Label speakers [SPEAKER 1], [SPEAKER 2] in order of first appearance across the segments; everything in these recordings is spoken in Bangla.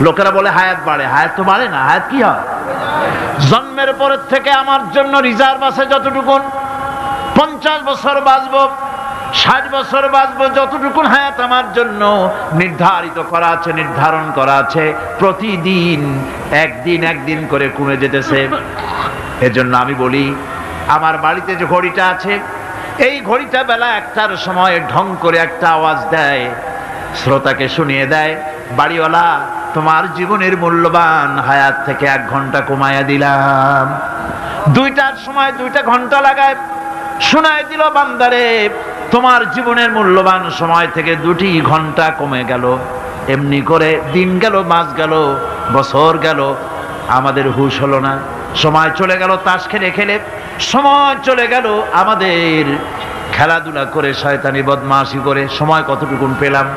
[SPEAKER 1] লোকেরা বলে হায়াত বাড়ে, হায়াত তো বাড়ে না। হায়াত কি হয়? জন্মের পরের থেকে আমার জন্য রিজার্ভ আছে যতটুকুন, 50 বছর বাঁচবো, 60 বছর বাঁচবো, যতটুকুন হায়াত আমার জন্য নির্ধারিত করা আছে, নির্ধারণ করা আছে, প্রতিদিন একদিন করে কমে যেতেছে। এজন্য আমি বলি, আমার বাড়িতে যে ঘড়িটা আছে, এই ঘড়িটা বেলা 1টার সময় ঢং করে একটা আওয়াজ দেয়, শ্রোতাকে শুনিয়ে দেয়, বাড়িওয়ালা তোমার জীবনের মূল্যবান হায়াত থেকে 1 ঘন্টা কমায়া দিলাম। 2টার সময় 2টা ঘন্টা লাগায় শোনায় দিল, বান্দারে তোমার জীবনের মূল্যবান সময় থেকে 2টি ঘন্টা কমে গেল। এমনি করে দিন গেল, মাস গেল, বছর গেল, আমাদের হুঁশ হলো না। সময় চলে গেল তাস খেলে খেলে, সময় চলে গেল আমাদের খেলাধুলা করে, শয়তানি বদমাশি করে। সময় কতটুকুন পেলাম?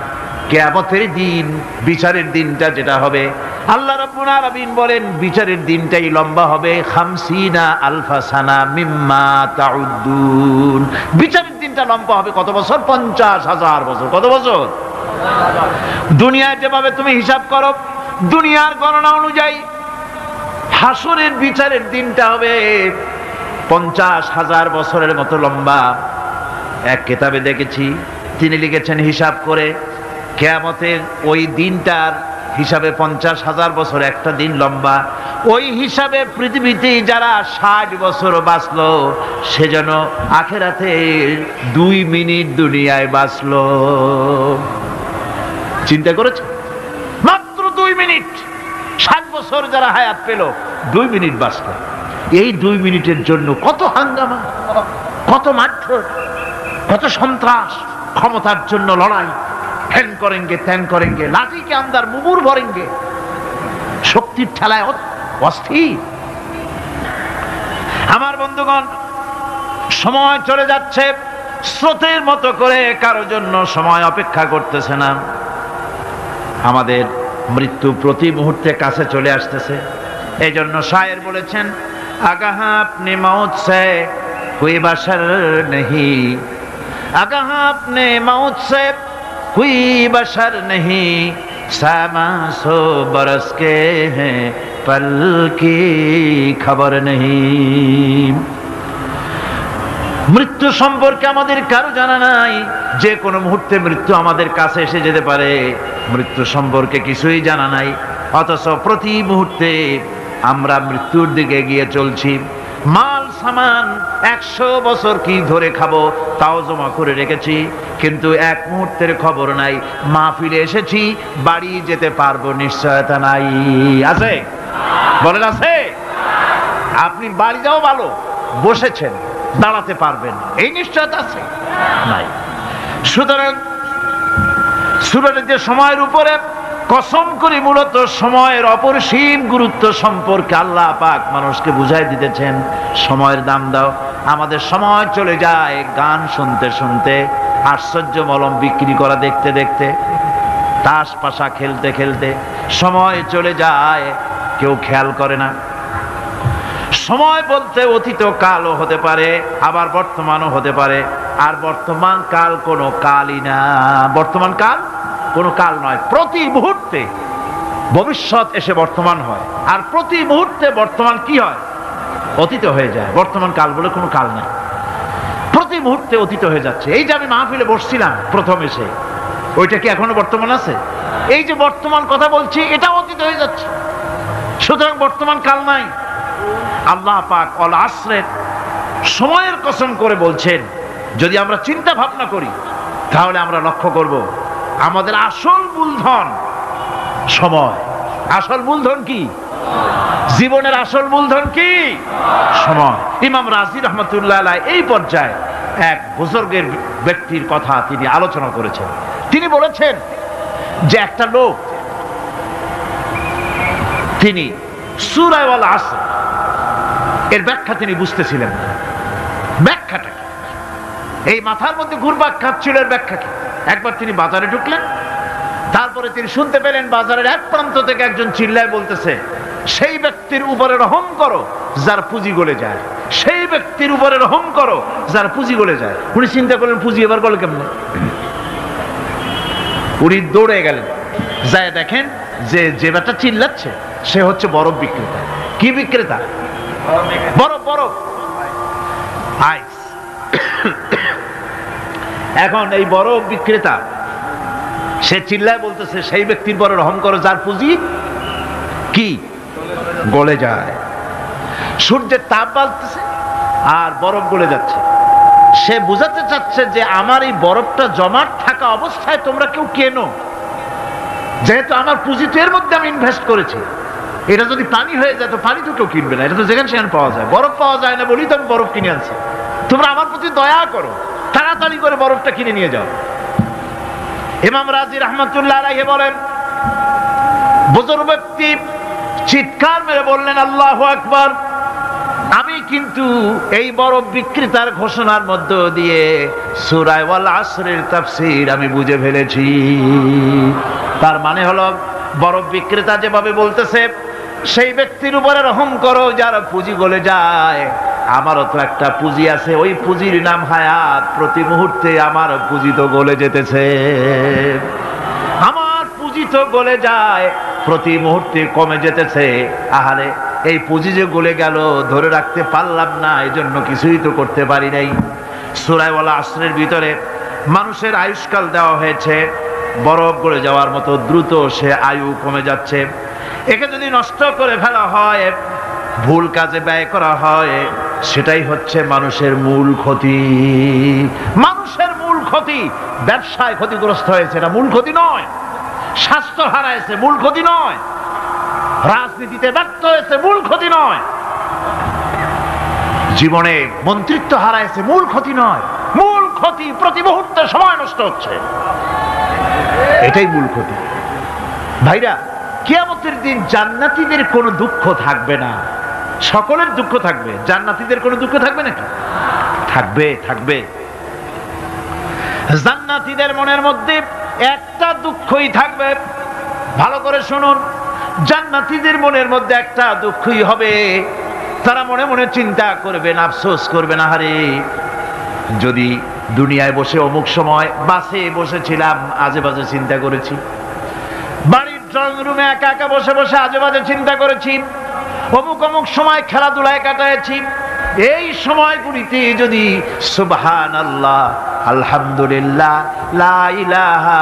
[SPEAKER 1] কিয়ামতের দিন, বিচারের দিনটা যেটা হবে, আল্লাহ রাব্বুল আলামিন বলেন বিচারের দিনটাই লম্বা হবে 50 আলফা সানা মিম্মা তাউদ্দুন। বিচারের দিনটা লম্বা হবে কত বছর? 50,000 বছর। কত বছর? দুনিয়ায় যেভাবে তুমি হিসাব করো, দুনিয়ার গণনা অনুযায়ী হাসরের বিচারের দিনটা হবে 50,000 বছরের মতো লম্বা। এক কিতাবে দেখেছি, তিনি লিখেছেন হিসাব করে, কিয়ামতের ওই দিনটার হিসাবে 50,000 বছর একটা দিন লম্বা। ওই হিসাবে পৃথিবীতে যারা 60 বছর বাঁচলো, সেজন্য আখেরাতে 2 মিনিট দুনিয়ায় বাঁচলো। চিন্তা করেছে? মাত্র 2 মিনিট। 60 বছর যারা হায়াত পেল, 2 মিনিট বাঁচলো। এই 2 মিনিটের জন্য কত হাঙ্গামা, কত মারধর, কত সন্ত্রাস, ক্ষমতার জন্য লড়াই, ধ্যান করেঙ্গে ত্যান করেঙ্গে, লাঠিকে আন্দার মুগুর ভরেঙ্গে, শক্তির ঠেলায় অস্থির। আমার বন্ধুগণ, সময় চলে যাচ্ছে স্রোতের মতো করে, কারো জন্য সময় অপেক্ষা করতেছে না। আমাদের মৃত্যু প্রতি মুহূর্তে কাছে চলে আসতেছে। এই জন্য শায়ের বলেছেন, আগাহা আপনি মৌত সে কোই বাশার নেহি, আগাহা আপনি মৌত সে कोई बशर नहीं, सामा 100 बरस के हैं पल की खबर नहीं। মৃত্যু সম্পর্কে আমাদের কারো জানা নাই। যে কোনো মুহূর্তে মৃত্যু আমাদের কাছে এসে যেতে পারে, মৃত্যু সম্পর্কে কিছুই জানা নাই। অথচ প্রতি মুহূর্তে আমরা মৃত্যুর দিকে এগিয়ে চলছি। মাল সামান 100 বছর কি ধরে খাবো তাও জমা করে রেখেছি, কিন্তু এক মুহূর্তের খবর নাই। মাহফিলে এসেছি, বাড়ি যেতে পারবো নিশ্চয়তা নাই। আছে? বলেন আছে? আপনি বাড়ি যাও ভালো, বসেছেন, দাঁড়াতে পারবেন, এই নিশ্চয়তা আছে? নাই। সুতরাং সূরার যে সময়ের উপরে কসম করে মূলত সময়ের অপরিসীম গুরুত্ব সম্পর্কে আল্লাহ পাক মানুষকে বুঝাই দিতেছেন। সময়ের দাম দাও। আমাদের সময় চলে যায় গান শুনতে শুনতে, আশ্চর্য মলম বিক্রি করা দেখতে দেখতে, তাস পাশা খেলতে খেলতে সময় চলে যায়, কেউ খেয়াল করে না। সময় বলতে অতীত কালও হতে পারে, আবার বর্তমানও হতে পারে। আর বর্তমান কাল কোনো কালই না। বর্তমান কাল কোনো কাল নয়। প্রতি মুহূর্তে ভবিষ্যৎ এসে বর্তমান হয়, আর প্রতি মুহূর্তে বর্তমান কি হয়? অতীত হয়ে যায়। বর্তমান কাল বলে কোনো কাল নাই। প্রতি মুহূর্তে অতীত হয়ে যাচ্ছে। এই যে আমি মাহফিলে বসছিলাম প্রথম এসে, ওইটা কি এখনো বর্তমান আছে? এই যে বর্তমান কথা বলছি, এটা অতীত হয়ে যাচ্ছে। সুতরাং বর্তমান কাল নাই। আল্লাহ পাক অল আসরের সময়ের কসম করে বলছেন। যদি আমরা চিন্তা ভাবনা করি, তাহলে আমরা লক্ষ্য করব আমাদের আসল মূলধন সময়। আসল মূলধন কি? জীবনের আসল মূলধন কি? সময়। ইমাম রাজি রহমতুল্লাহ আলাইহি এই পর্যায়ে এক বুজুর্গের ব্যক্তির কথা তিনি আলোচনা করেছেন। তিনি বলেছেন যে একটা লোক, তিনি সূরা আল আসর এর ব্যাখ্যা তিনি বুঝতেছিলেন না। ব্যাখ্যাটা কি? এই মাথার মধ্যে ঘুরপাক খাচ্ছিল এর ব্যাখ্যা কি? একবার তিনি বাজারে ঢুকলেন, তারপরে তিনি শুনতে পেলেন বাজারের এক প্রান্ত থেকে একজন চিল্লায় বলতেছে, সেই ব্যক্তির উপরে রহম করো যার পুঁজি গলে যায়, সেই ব্যক্তির উপরে রহম করো যার পুঁজি গলে যায়। উনি চিন্তা করলেন পুঁজি এবার গলে কেমন? উনি দৌড়ে গেলেন, যায় দেখেন যে বেটা চিল্লাচ্ছে সে হচ্ছে বরফ বিক্রেতা। কি বিক্রেতা? বরফ, বরফ, আইস। এখন এই বরফ বিক্রেতা সে চিল্লায় বলতেছে সেই ব্যক্তির বড় রহম করো যার পুঁজি কি গলে যায়। সূর্যের তাপ বাড়তেছে আর বরফ গলে যাচ্ছে। সে বুঝাতে চাচ্ছে যে আমার এই বরফটা জমাট থাকা অবস্থায় তোমরা কেউ কেনো, যেহেতু আমার পুঁজি তো এর মধ্যে আমি ইনভেস্ট করেছি। এটা যদি পানি হয়ে যায় তো পানি তো কেউ কিনবে না, এটা তো যেখানে সেখানে পাওয়া যায়। বরফ পাওয়া যায় না বলেই তো আমি বরফ কিনে আনছি। তোমরা আমার প্রতি দয়া করো, তাড়াতাড়ি করে বরফটা কিনে নিয়ে যাও। ইমাম রাজি রাহমাতুল্লাহ আলাইহি বলেন, বুজুর্গ ব্যক্তি চিৎকার মেরে বললেন আল্লাহু আকবার। আমি কিন্তু এই বরফ বিক্রেতার ঘোষণার মধ্য দিয়ে সূরা ওয়াল আসরের তাফসীর আমি বুঝে ফেলেছি। তার মানে হলো বরফ বিক্রেতা যেভাবে বলতেছে সেই ব্যক্তির উপরে রহম করো যার পুঁজি গলে যায়। আমারও তো একটা পুঁজি আছে, ওই পুঁজির নাম হায়াত। প্রতি মুহূর্তে আমার পুঁজি তো গলে যেতেছে, আমার পুঁজি তো গলে যায়, প্রতি মুহূর্তে কমে যেতেছে। আহারে এই পুঁজি যে গলে গেল ধরে রাখতে পারলাম না, এজন্য কিছুই তো করতে পারি নাই। সূরা ওয়াল আসরের ভিতরে মানুষের আয়ুষ্কাল দেওয়া হয়েছে বরফ গলে যাওয়ার মতো দ্রুত সে আয়ু কমে যাচ্ছে। একে যদি নষ্ট করে ফেলা হয়, ভুল কাজে ব্যয় করা হয়, সেটাই হচ্ছে মানুষের মূল ক্ষতি। মানুষের মূল ক্ষতি। ব্যবসায় ক্ষতিগ্রস্ত হয়েছে, এটা মূল ক্ষতি নয়। স্বাস্থ্য হারাইছে, মূল ক্ষতি নয়। রাজনীতিতে ব্যর্থ হয়েছে, মূল ক্ষতি নয়। জীবনে মন্ত্রিত্ব হারাইছে, মূল ক্ষতি নয়। মূল ক্ষতি প্রতি মুহূর্তে সময় নষ্ট হচ্ছে, এটাই মূল ক্ষতি। ভাইরা, কিয়ামতের দিন জান্নাতীদের কোনো দুঃখ থাকবে না, সকলের দুঃখ থাকবে। জান্নাতীদের কোনো দুঃখ থাকবে নাকি? থাকবে, থাকবে। জান্নাতীদের মনের মধ্যে একটা দুঃখই থাকবে। ভালো করে শুনুন, জান্নাতীদের মনের মধ্যে একটা দুঃখই হবে। তারা মনে মনে চিন্তা করবেন, আফসোস করবেন, আহারে যদি দুনিয়ায় বসে অমুক সময় বাসে বসেছিলাম, আজে বাজে চিন্তা করেছি, বাড়ির ড্রয়িং রুমে একা একা বসে বসে আজে বাজে চিন্তা করেছি, অমুক অমুক সময় খেলাধুলায় কাটাইছি। এই সময়গুলিতে যদি সুবহানাল্লাহ, আলহামদুলিল্লাহ, লা ইলাহা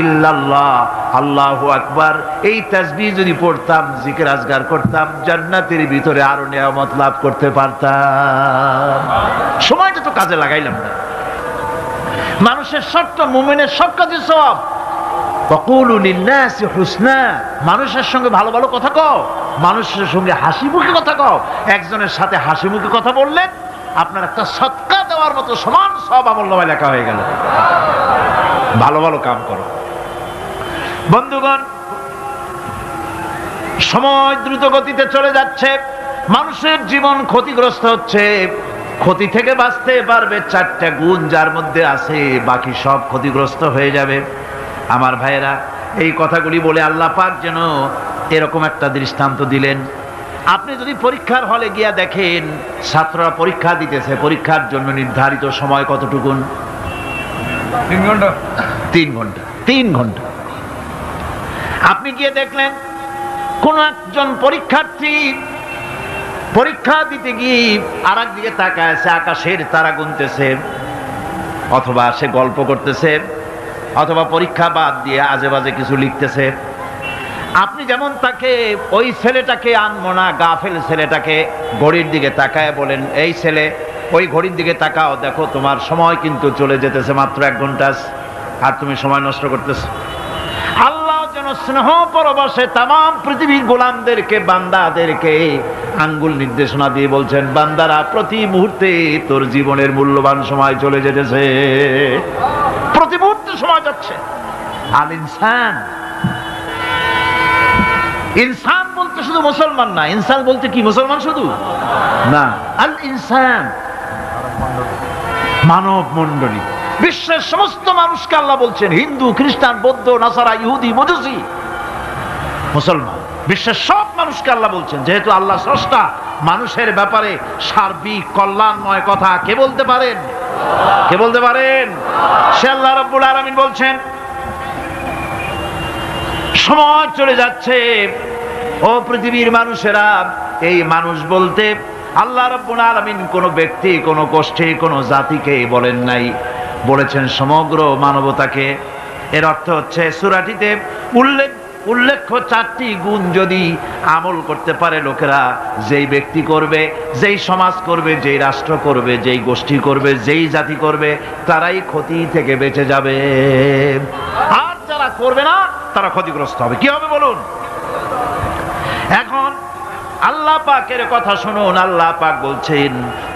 [SPEAKER 1] ইল্লাল্লাহ, আল্লাহু আকবার এই তাসবিহ যদি পড়তাম, জিকির আজগার করতাম, জান্নাতের ভিতরে আরো নিয়ামত লাভ করতে পারতাম। সময়টা তো কাজে লাগাইলাম না। মানুষের শর্ত, মুমিনের সব কাজে সওয়াব। ওয়াকুলু লিন-নাসি হুসনা, মানুষের সঙ্গে ভালো ভালো কথা কও, মানুষের সঙ্গে হাসি মুখে কথা কও। একজনের সাথে হাসি মুখে কথা বললেন আপনার একটা সদকা দেওয়ার মতো সমান সব আমলনামায় লেখা হয়ে গেল। ভালো ভালো কাম করো। বন্ধুগণ, সময় দ্রুত গতিতে চলে যাচ্ছে, মানুষের জীবন ক্ষতিগ্রস্ত হচ্ছে। ক্ষতি থেকে বাঁচতে পারবে চারটা গুণ যার মধ্যে আছে, বাকি সব ক্ষতিগ্রস্ত হয়ে যাবে। আমার ভাইয়েরা, এই কথাগুলি বলে আল্লাহ পাক যেন এরকম একটা দৃষ্টান্ত দিলেন। আপনি যদি পরীক্ষার হলে গিয়া দেখেন ছাত্ররা পরীক্ষা দিতেছে, পরীক্ষার জন্য নির্ধারিত সময় কতটুকুন?
[SPEAKER 2] 3 ঘন্টা।
[SPEAKER 1] 3 ঘন্টা। 3 ঘন্টা। আপনি গিয়ে দেখলেন কোন একজন পরীক্ষার্থী পরীক্ষা দিতে গিয়ে আর একদিকে তাকায় আছে, আকাশের তারা গুনতেছে, অথবা সে গল্প করতেছে, অথবা পরীক্ষা বাদ দিয়ে আজে বাজে কিছু লিখতেছে। আপনি যেমন তাকে, ওই ছেলেটাকে আনবো না, গাফেল ছেলেটাকে ঘড়ির দিকে তাকায় বলেন, এই ছেলে ওই ঘড়ির দিকে তাকাও, দেখো তোমার সময় কিন্তু চলে যেতেছে মাত্র 1 ঘন্টা, আর তুমি সময় নষ্ট করতেছো। আল্লাহ যেন স্নেহ পরবশে তামাম পৃথিবীর গোলামদেরকে, বান্দাদেরকে আঙ্গুল নির্দেশনা দিয়ে বলছেন, বান্দারা প্রতি মুহূর্তে তোর জীবনের মূল্যবান সময় চলে যেতেছে, প্রতি মুহূর্তে সময় যাচ্ছে। আল ইনসান, ইনসান বলতে শুধু মুসলমান না, ইনসান বলতে কি মুসলমান শুধু না, আল ইনসান মানব মণ্ডলী, বিশ্বের সমস্ত মানুষকে আল্লাহ বলছেন, হিন্দু, খ্রিস্টান, বৌদ্ধ, নাসারা, ইহুদি, মজুসি, মুসলমান, বিশ্বের সব মানুষকে আল্লাহ বলছেন। যেহেতু আল্লাহ স্রষ্টা, মানুষের ব্যাপারে সার্বিক কল্যাণময় কথা কে বলতে পারেন? কে বলতে পারেন? সে আল্লাহ রাব্বুল আলামিন বলছেন, সময় চলে যাচ্ছে। ও পৃথিবীর মানুষেরা, এই মানুষ বলতে আল্লাহ রাব্বুল আলামিন কোন ব্যক্তি, কোন গোষ্ঠী, কোন জাতিকে বলেন নাই, বলেছেন সমগ্র মানবতাকে। এর অর্থ হচ্ছে সূরাটিতে উল্লেখ্য 4টি গুণ যদি আমল করতে পারে লোকেরা, যেই ব্যক্তি করবে, যেই সমাজ করবে, যেই রাষ্ট্র করবে, যেই গোষ্ঠী করবে, যেই জাতি করবে, তারাই ক্ষতি থেকে বেঁচে যাবে। আর যারা করবে না তারা ক্ষতিগ্রস্ত হবে। কি হবে বলুন? এখন আল্লাহ পাকের কথা শুনুন। আল্লাহ পাক বলছেন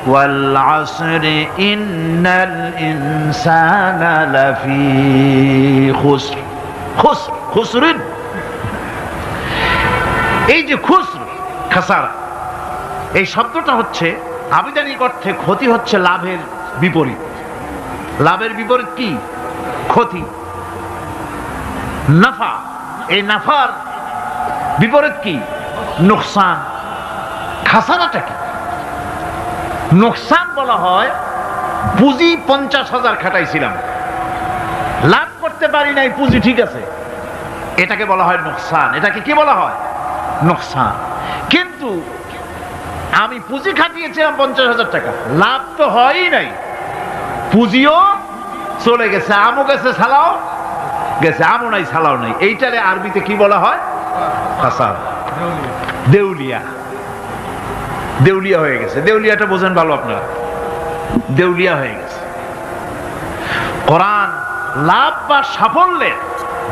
[SPEAKER 1] ওয়াল আসরি ইন্নাল ইনসানা লাফি খুসর। খুসর, খুসরিন, এই যে খুসর, খাসারা, এই শব্দটা হচ্ছে আবিধানিক অর্থে ক্ষতি হচ্ছে লাভের বিপরীত। লাভের বিপরীত কি? ক্ষতি। নাফা, এই নাফার বিপরীত কি? নোকসান। খাসারাটা কি? নোকসান বলা হয় পুঁজি 50,000 খাটাইছিলাম, লাভ করতে পারি নাই, পুঁজি ঠিক আছে, এটাকে বলা হয় নোকসান। এটাকে কি বলা হয়? নোকসান। কিন্তু আমি পুঁজি খাটিয়েছিলাম 50,000 টাকা, লাভ তো হয়ই নাই, পুঁজিও চলে গেছে, আমও গেছে, সালাও গেছে, আমও নাই, সালাও নাই। এইটারে আরবিতে কি বলা হয়? খাসার, দেউলিয়া। দেউলিয়া হয়ে গেছে। দেউলিয়াটা বোঝেন ভালো আপনারা, দেউলিয়া হয়ে গেছে। কোরআন লাভ বা সাফল্যের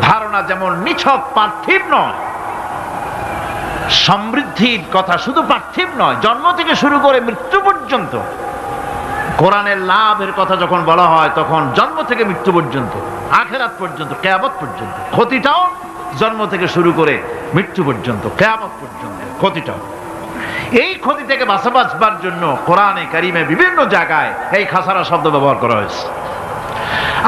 [SPEAKER 1] ধারণা যেমন নিছক পার্থিব নয়, সমৃদ্ধির কথা শুধু পার্থিব নয়, জন্ম থেকে শুরু করে মৃত্যু পর্যন্ত কোরআনের লাভের কথা যখন বলা হয় তখন জন্ম থেকে মৃত্যু পর্যন্ত, আখিরাত পর্যন্ত, কিয়ামত পর্যন্ত। ক্ষতিটাও জন্ম থেকে শুরু করে মৃত্যু পর্যন্ত, কিয়ামত পর্যন্ত ক্ষতিটাও। এই ক্ষতি থেকে বাঁচবার জন্য কোরআনে কারিমে বিভিন্ন জায়গায় এই খাসারা শব্দ ব্যবহার করা হয়েছে।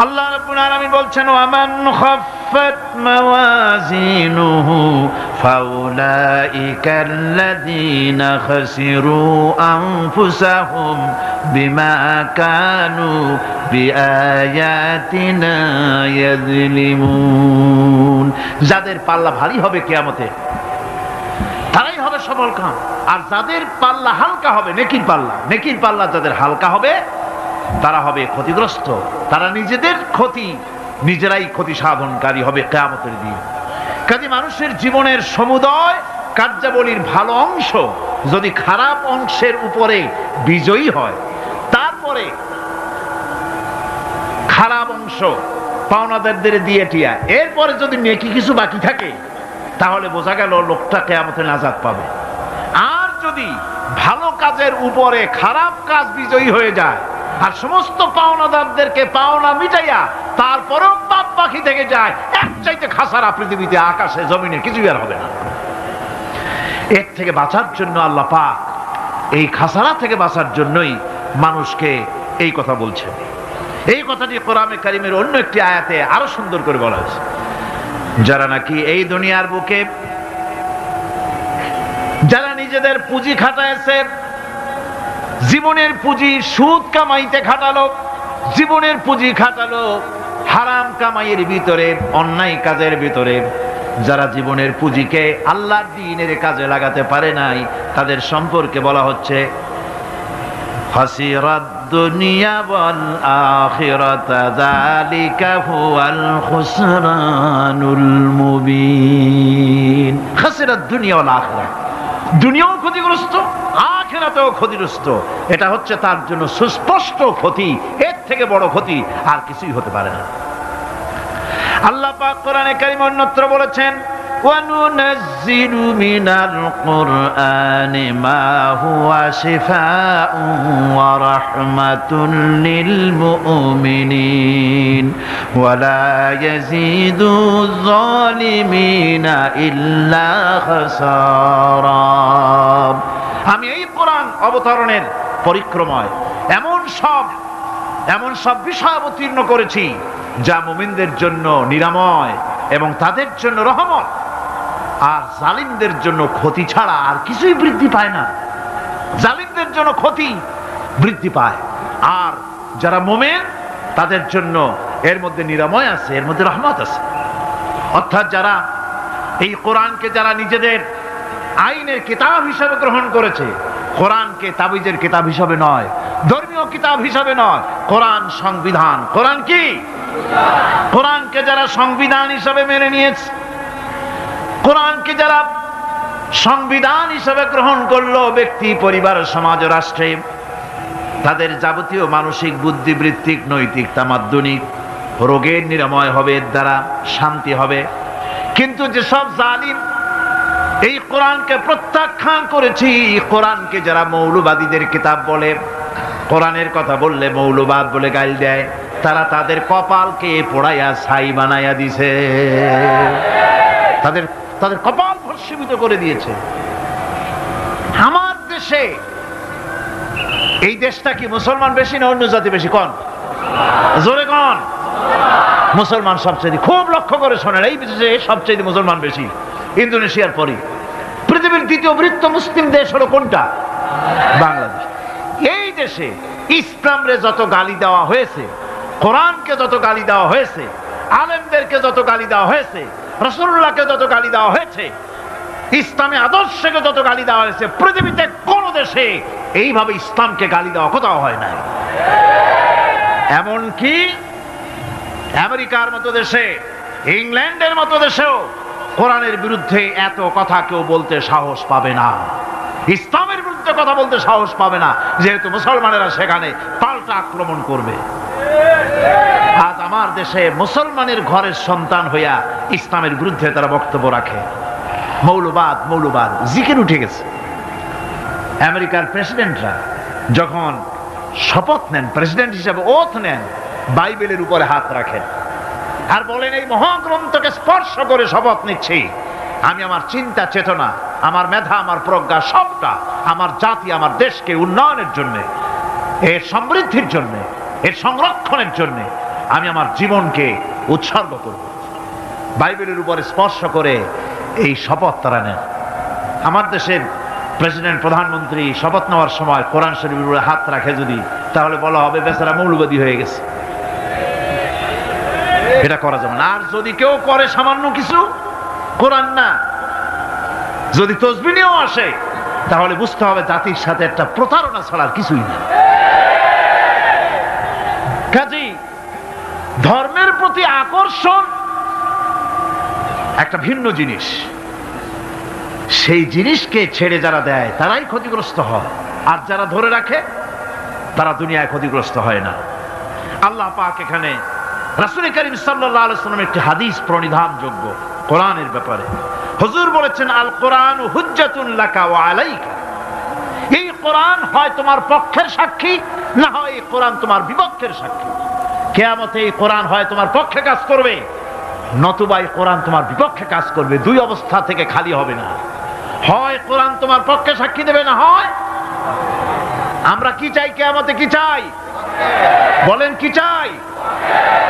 [SPEAKER 1] আল্লাহ রাব্বুল আলামিন বলছেন ওয়ামান খাফফাত মাওয়াজিনুহু ফাউলাইকাল্লাযীনা খাসিরু আনফুসাহুম বিমা কানু বিআয়াতিনা ইয়াযলিমুন। যাদের পাল্লা ভারী হবে কিয়ামতে তারাই হবে সফলকাম, আর যাদের পাল্লা হালকা হবে, নেকির পাল্লা, নেকির পাল্লা যাদের হালকা হবে তারা হবে ক্ষতিগ্রস্ত। তারা নিজেদের ক্ষতি নিজেরাই ক্ষতি সাধনকারী হবে কিয়ামতের দিন। কাজে মানুষের জীবনের সমুদয় কার্যাবলীর ভালো অংশ যদি খারাপ অংশের উপরে বিজয়ী হয়, তারপরে খারাপ অংশ পাওনাদারদের দিয়ে টিয়া, এরপরে যদি নেকি কিছু বাকি থাকে, তাহলে বোঝা গেল লোকটা কিয়ামতে নাজাত পাবে। আর যদি ভালো কাজের উপরে খারাপ কাজ বিজয়ী হয়ে যায় আর সমস্ত পাওনাদারদেরকে পাওনা মিটাইয়া তারপরেও পাপ বাকি থেকে যায়, এক চাইতে খাসারা পৃথিবীতে, আকাশে, জমিনে কিছুই আর হবে না। এর থেকে বাঁচার জন্য আল্লাহ পাক এই খাসারা থেকে বাঁচার জন্যই মানুষকে এই কথা বলছেন। এই কথাটি কোরআনে কারিমের অন্য একটি আয়াতে আরো সুন্দর করে বলা হয়েছে। যারা নাকি এই দুনিয়ার বুকে যারা নিজেদের পুঁজি খাটাইছে, জীবনের পুঁজি সুদ কামাইতে খাটালো, জীবনের পুঁজি খাটালো হারাম কামাইয়ের ভিতরে, অন্যায় কাজের ভিতরে, যারা জীবনের পুঁজিকে আল্লাহর দ্বীনের কাজে লাগাতে পারে নাই, তাদের সম্পর্কে বলা হচ্ছে খাসিরাদ দুনিয়া ওয়াল আখিরাতা যালিকা হুয়াল খুসরানুল মুবিন। খাসিরাদ দুনিয়া ওয়াল আখিরা, দুনিয়াও ক্ষতিগ্রস্ত, আখিরাতেও ক্ষতিগ্রস্ত। এটা হচ্ছে তার জন্য সুস্পষ্ট ক্ষতি, এর থেকে বড় ক্ষতি আর কিছুই হতে পারে না। আল্লাহ পাক কোরআনে কারীমে অন্যত্র বলেছেন وَنُنَزِّلُ مِنَ الْقُرْآنِ مَا هُوَ شِفَاءٌ وَرَحْمَةٌ لِّلْمُؤْمِنِينَ وَلَا يَزِيدُ الظَّالِمِينَ إِلَّا خَسَارًا। আমি এই কোরআন অবতরণের পরিক্রমায় এমন সব বিষয় অবতীর্ণ করেছি যা মুমিনদের জন্য নিরাময় এবং তাদের জন্য রহমত, আর জালিমদের জন্য ক্ষতি ছাড়া আর কিছুই বৃদ্ধি পায় না। জালিমদের জন্য ক্ষতি বৃদ্ধি পায়, আর যারা মুমিন তাদের জন্য এর মধ্যে নিরাময় আছে, এর মধ্যে রহমত আছে। অর্থাৎ যারা এই কোরআনকে যারা নিজেদের আইনের কিতাব হিসেবে গ্রহণ করেছে, কোরআনকে তাবিজের কিতাব হিসেবে নয়, ধর্মীয় কিতাব হিসেবে নয়, কোরআন সংবিধান। কোরআন কি? কোরআনকে যারা সংবিধান হিসেবে মেনে নিয়েছে, কোরআনকে যারা সংবিধান হিসেবে গ্রহণ করলো, ব্যক্তি, পরিবার, সমাজ, রাষ্ট্রে তাদের যাবতীয় মানসিক, বুদ্ধিবৃত্তিক, নৈতিক, তামাদ্দুনিক রোগের নিরাময় হবে, এর দ্বারা শান্তি হবে। কিন্তু যেসব জালিম এই কোরআনকে প্রত্যাখ্যান করেছি, কোরআনকে যারা মৌলবাদীদের কিতাব বলে, কোরআনের কথা বললে মৌলবাদ বলে গাল দেয়, তারা তাদের কপালকে পোড়াইয়া ছাই বানাইয়া দিছে, তাদের তাদের কপাল ভস্মীভূত করে দিয়েছে। আমার দেশে, এই দেশটা কি মুসলমান বেশি না অন্য জাতি বেশি? কোন? জোরে কোন? মুসলমান সবচেয়ে। খুব লক্ষ্য করে শোনেন, এই দেশে সবচেয়ে মুসলমান বেশি, ইন্দোনেশিয়ার পরে। পৃথিবীর দ্বিতীয় বৃহত্তম মুসলিম দেশ হলো কোনটা? বাংলাদেশ। এই দেশে ইসলামরে যত গালি দেওয়া হয়েছে, কোরআনকে যত গালি দেওয়া হয়েছে, আলেমদেরকে যত গালি দেওয়া হয়েছে, রাসূলুল্লাহকে যত গালি দেওয়া হয়েছে, ইসলামী আদর্শকে যত গালি দেওয়া হয়েছে, পৃথিবীতে কোন দেশে এইভাবে ইসলামকে গালি দেওয়া কোথাও হয় না। এমনকি আমেরিকার মতো দেশে, ইংল্যান্ডের মতো দেশেও কোরআনের বিরুদ্ধে এত কথা কেউ বলতে সাহস পাবে না, ইসলামের বিরুদ্ধে কথা বলতে সাহস পাবে না, যেহেতু মুসলমানেরা সেখানে পাল্টা আক্রমণ করবে। আজ আমার দেশে মুসলমানের ঘরের সন্তান হইয়া ইসলামের বিরুদ্ধে তারা বক্তব্য রাখে। মৌলবাদ, মৌলবাদ জিকির উঠে গেছে। আমেরিকার প্রেসিডেন্টরা যখন শপথ নেন, প্রেসিডেন্ট হিসেবে ওথ নেন, বাইবেলের উপরে হাত রাখেন আর বলেন, এই মহাগ্রন্থকে স্পর্শ করে শপথ নিচ্ছি, আমি আমার চিন্তা চেতনা, আমার মেধা, আমার প্রজ্ঞা সবটা আমার জাতি, আমার দেশকে উন্নয়নের জন্য, এর সমৃদ্ধির জন্য, এর সংরক্ষণের জন্য আমি আমার জীবনকে উৎসর্গ করব। বাইবেলের উপরে স্পর্শ করে এই শপথ তারা নেন। আমার দেশের প্রেসিডেন্ট, প্রধানমন্ত্রী শপথ নেওয়ার সময় কোরআন শরীফের উপরে হাত রাখে যদি, তাহলে বলা হবে বেচারা মৌলবাদী হয়ে গেছে। এটা করা যাবে না। আর যদি কেউ করে সামান্য কিছু, কোরআন না, যদি তসবিহ নিয়েও আসে, তাহলে বুঝতে হবে জাতির সাথে একটা প্রতারণা ছাড়ার কিছুই না। কাজেই ধর্মের প্রতি আকর্ষণ একটা ভিন্ন জিনিস, সেই জিনিসকে ছেড়ে যারা দেয় তারাই ক্ষতিগ্রস্ত হয়, আর যারা ধরে রাখে তারা দুনিয়ায় ক্ষতিগ্রস্ত হয় না। আল্লাহ পাক এখানে রাসূল করিম সাল্লাল্লাহু আলাইহি ওয়াসাল্লাম একটি হাদিস প্রণিধানযোগ্য কোরআনের ব্যাপারে। হুজুর বলেছেন, আল কোরআন হুজ্জাতুন লাকা ওয়া আলাইকা। এই কোরআন হয় তোমার পক্ষের সাক্ষী, না হয় এই কোরআন তোমার বিপক্ষের সাক্ষী। কিয়ামতে এই কোরআন হয় তোমার পক্ষে কাজ করবে, নতুবা এই কোরআন তোমার বিপক্ষে কাজ করবে। দুই অবস্থা থেকে খালি হবে না। হয় কোরআন তোমার পক্ষে সাক্ষী দেবে, না হয় আমরা কি চাই? কিয়ামতে কি চাই? বলেন কি চাই?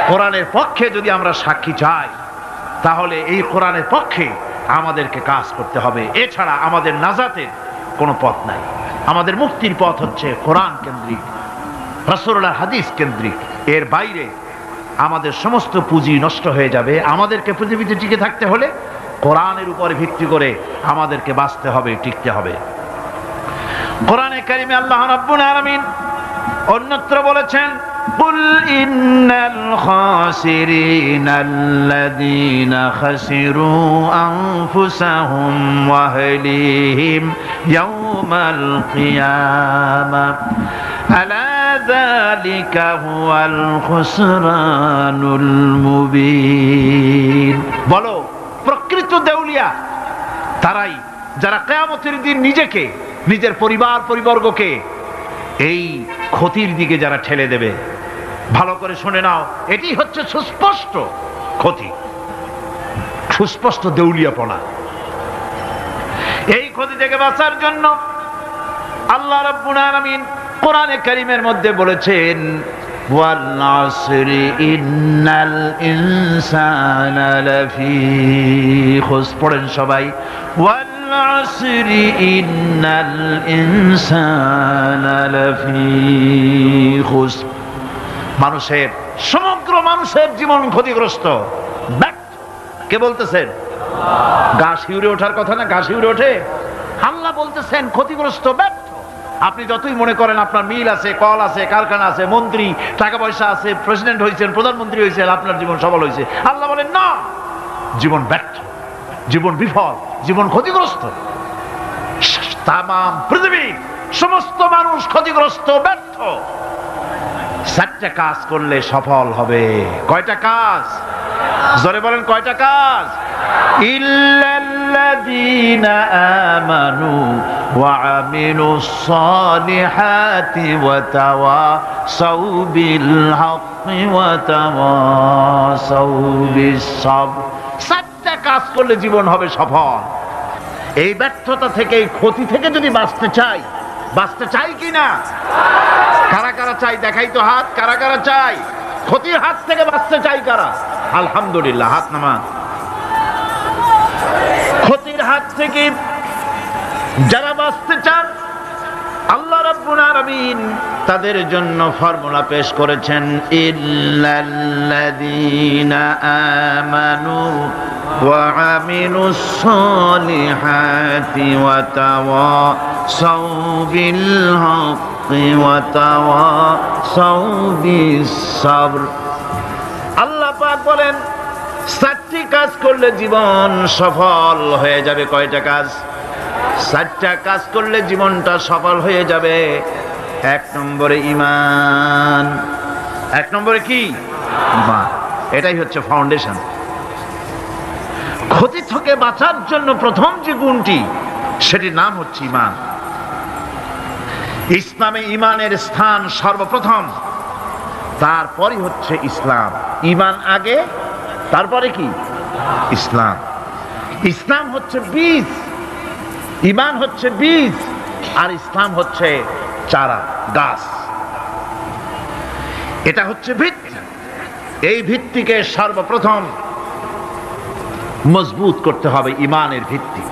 [SPEAKER 1] কোরআনের পক্ষে যদি আমরা সাক্ষী চাই, তাহলে এই কোরআনের পক্ষে আমাদেরকে কাজ করতে হবে। এছাড়া আমাদের নাজাতের কোনো পথ নাই। আমাদের মুক্তির পথ হচ্ছে কোরআন কেন্দ্রিক, রাসূলুল্লাহর হাদিস কেন্দ্রিক। এর বাইরে আমাদের সমস্ত পুঁজি নষ্ট হয়ে যাবে। আমাদেরকে পৃথিবীতে টিকে থাকতে হলে কোরআনের উপরে ভিত্তি করে আমাদেরকে বাঁচতে হবে, টিকতে হবে। কোরআনে কারিমে আল্লাহ রাব্বুল আলামিন অন্যত্র বলেছেন, কুল ইন্নাল খাসিরিনাল্লাযীনা খাসিরু আনফুসাহুম ওয়া আহলিহিম ইয়াওমাল কিয়ামাহ আলা যালিকা হুয়াল খুসরানুল মুবিন। বলো, প্রকৃত দেউলিয়া তারাই যারা কিয়ামতের দিন নিজেকে, নিজের পরিবার পরিবর্গকে এই ক্ষতির দিকে যারা ঠেলে দেবে। ভালো করে শুনে নাও, এটি হচ্ছে সুস্পষ্ট ক্ষতি, সুস্পষ্ট দেউলিয়াপনা। এই ক্ষতি থেকে বাঁচার জন্য আল্লাহ রাব্বুল আলামিন কোরআনে কারীমের মধ্যে বলেছেন, ওয়াল আসরি ইন্নাল ইনসানা লাফি খুসর। পড়েন সবাই, ওয়াল আসরি ইন্নাল ইনসানা লাফি খুসর। মানুষের, সমগ্র মানুষের জীবন ক্ষতিগ্রস্ত। কে বলতেছেন? গা শিউরে ওঠার কথা না, গা শিউরে ওঠে। আল্লাহ বলতেছেন ক্ষতিগ্রস্ত, ব্যর্থ। আপনি যতই মনে করেন আপনার মিল আছে, কল আছে, কারখানা আছে, মন্ত্রী, টাকা পয়সা আছে, প্রেসিডেন্ট হয়েছেন, প্রধানমন্ত্রী হয়েছেন, আপনার জীবন সফল হয়েছে, আল্লাহ বলেন না, জীবন ব্যর্থ, জীবন বিফল, জীবন ক্ষতিগ্রস্ত। তামাম পৃথিবীর সমস্ত মানুষ ক্ষতিগ্রস্ত, ব্যর্থ। 4টা কাজ করলে সফল হবে। কয়টা কাজ? জোরে বলেন, কয়টা কাজ? ইল্লাল্লাযীনা আমানু ওয়া আমিলুস সালিহাতি ওয়া তাওয়াসাউ বিল হাক্কি ওয়া তাওয়াসাউ বিস সাবর। 4টা কাজ করলে জীবন হবে সফল। এই ব্যর্থতা থেকে, এই ক্ষতি থেকে যদি বাঁচতে চাই কিনা? কারা কারা চাই দেখাই তো হাত। কারা কারা চাই? ক্ষতির হাত থেকে বাঁচতে চাই কারা? আলহামদুলিল্লাহ, হাত নামান। ক্ষতির হাত থেকে যারা বাঁচতে চান, আল্লাহ রাব্বুল আলামিন তাদের জন্য ফর্মুলা পেশ করেছেন, ইল্লাল্লাযীনা আমানু ওয়া আমিলুস সালিহাতি ওয়া তাওয়াসাউ বিল হাক্কি ওয়া তাওয়াসাউ বিস সাবর। আল্লাহ পাক বলেন 4টি কাজ করলে জীবন সফল হয়ে যাবে। কয়টা কাজ? 4টা কাজ করলে জীবনটা সফল হয়ে যাবে। 1 নম্বরে ঈমান। 1 নম্বরে কি? ঈমান। এটাই হচ্ছে ফাউন্ডেশন। ক্ষতি থেকে বাঁচার জন্য প্রথম যে গুণটি, সেটির নাম হচ্ছে ঈমান। ইসলামে ঈমানের স্থান সর্বপ্রথম, তারপরই হচ্ছে ইসলাম। ঈমান আগে, তারপরে কি? ইসলাম। ইসলাম হচ্ছে বীজ, ঈমান হচ্ছে বীজ, আর ইসলাম হচ্ছে চারা, গাছ। এটা হচ্ছে ভিত্তি। এই ভিত্তিকে সর্বপ্রথম মজবুত করতে হবে। ঈমানের ভিত্তি,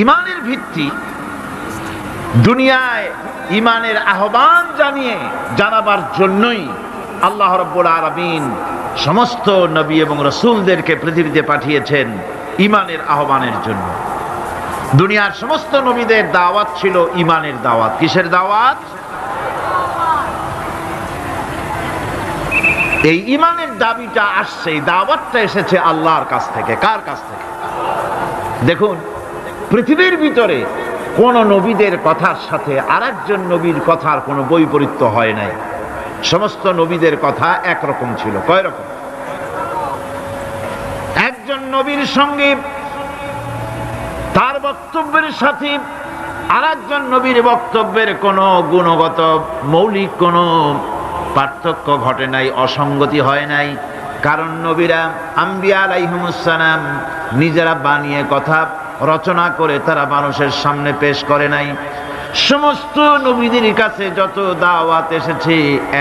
[SPEAKER 1] ঈমানের ভিত্তি দুনিয়ায় ঈমানের আহ্বান জানাবার জন্যই আল্লাহ রাব্বুল আলামিন সমস্ত নবী এবং রাসূলদেরকে পৃথিবীতে পাঠিয়েছেন ঈমানের আহ্বানের জন্য। দুনিয়ার সমস্ত নবীদের দাওয়াত ছিল ঈমানের দাওয়াত। কিসের দাওয়াত? এই ঈমানের দাবিটা আসছে, এই দাওয়াতটা এসেছে আল্লাহর কাছ থেকে। কার কাছ থেকে? দেখুন, পৃথিবীর ভিতরে কোন নবীদের কথার সাথে আরেকজন নবীর কথার কোনো বৈপরীত্য হয় নাই। সমস্ত নবীদের কথা একরকম ছিল। কয় রকম? একজন নবীর সঙ্গে তার বক্তব্যের সাথে আরেকজন নবীর বক্তব্যের কোনো গুণগত মৌলিক কোনো পার্থক্য ঘটে নাই, অসঙ্গতি হয় নাই। কারণ নবীরা, আম্বিয়া আলাইহিমুস সালাম, নিজেরা বানিয়ে কথা রচনা করে তারা মানুষের সামনে পেশ করে নাই। সমস্ত নবীদের কাছে যত দাওয়াত এসেছে,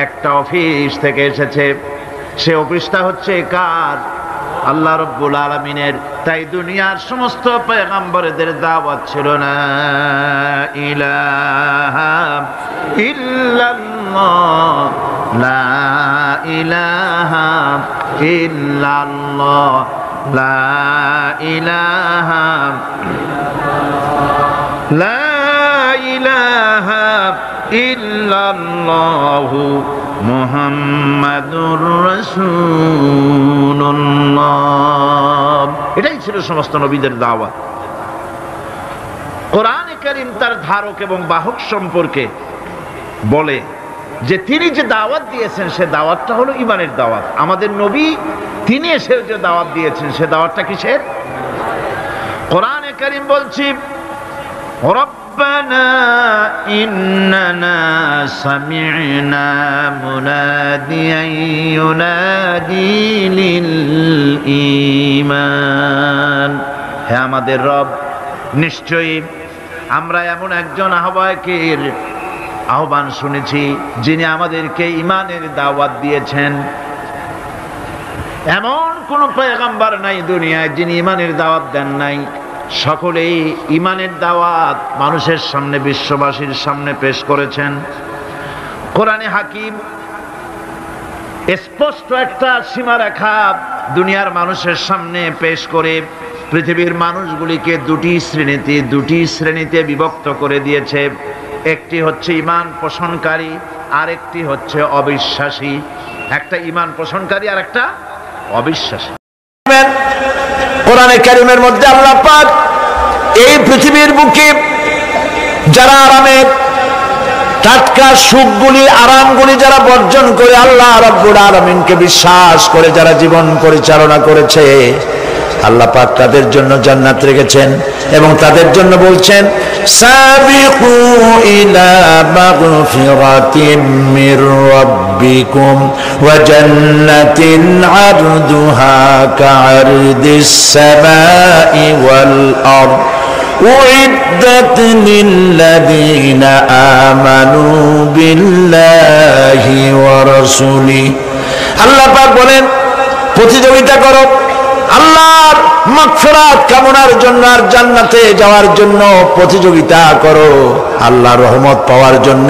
[SPEAKER 1] একটা অফিস থেকে এসেছে। সে অফিসটা হচ্ছে কার? আল্লাহ রাব্বুল আলামিনের। তাই দুনিয়ার সমস্ত পয়গম্বরদের দাওয়াত ছিল না ইলাহা ইল্লাল্লাহ, লা ইলাহা ইল্লাল্লাহ, লা ইলাহা ইল্লাল্লাহু মুহাম্মাদুর রাসূলুল্লাহ। এটাই ছিল সমস্ত নবীদের দাওয়াত। কোরআনে কারীম তার ধারক এবং বাহক সম্পর্কে বলে যে তিনি যে দাওয়াত দিয়েছেন সে দাওয়াতটা হলো ঈমানের দাওয়াত। আমাদের নবী তিনি এসে যে দাওয়াত দিয়েছেন সে দাওয়াতটা কিসের? কোরআনে কারীম বলছি, রব্বানা ইন্নানা সামি'না মুনাদিয়ান ইউনাদি লিল ঈমান। হে আমাদের রব, নিশ্চয়ই আমরা এমন একজন আহ্বায়কের আহ্বান শুনেছি যিনি আমাদেরকে ঈমানের দাওয়াত দিয়েছেন। এমন কোন পয়গম্বর নাই দুনিয়ায় যিনি ঈমানের দাওয়াত দেন নাই। সকলেই ঈমানের দাওয়াত মানুষের সামনে, বিশ্ববাসীর সামনে পেশ করেছেন। কোরআনে হাকিম স্পষ্ট একটা সীমারেখা দুনিয়ার মানুষের সামনে পেশ করে পৃথিবীর মানুষগুলিকে দুটি শ্রেণীতে বিভক্ত করে দিয়েছে। একটি হচ্ছে ঈমান পোষণকারী, আরেকটি হচ্ছে অবিশ্বাসী। একটা ঈমান পোষণকারী আর একটা অবিশ্বাসী।
[SPEAKER 3] কোরআনে কারীমের মধ্যে আল্লাহ পাক এই পৃথিবীর বুকে যারা আরামের টাটকা সুখগুলি আরামগুলি যারা বর্জন করে আল্লাহ রাব্বুল আলামিনকে বিশ্বাস করে যারা জীবন পরিচালনা করেছে, আল্লাহ পাক তাদের জন্য জান্নাত রেখেছেন এবং তাদের জন্য বলছেন সাবিকু ইলা মাগফিরাতিম মির রাব্বিকুম ওয়া জান্নাতিন আরদুহা কাআরদিস সামাই ওয়াল আরদ উইদ্দাত লিল্লাযীনা আমানু বিল্লাহি ওয়া রাসূলিহি। আল্লাহ পাক বলেন প্রতিযোগিতা করো আল্লাহর মাগফিরাত কামনার জন্য আর জান্নাতে যাওয়ার জন্য প্রতিযোগিতা করো, আল্লাহর রহমত পাওয়ার জন্য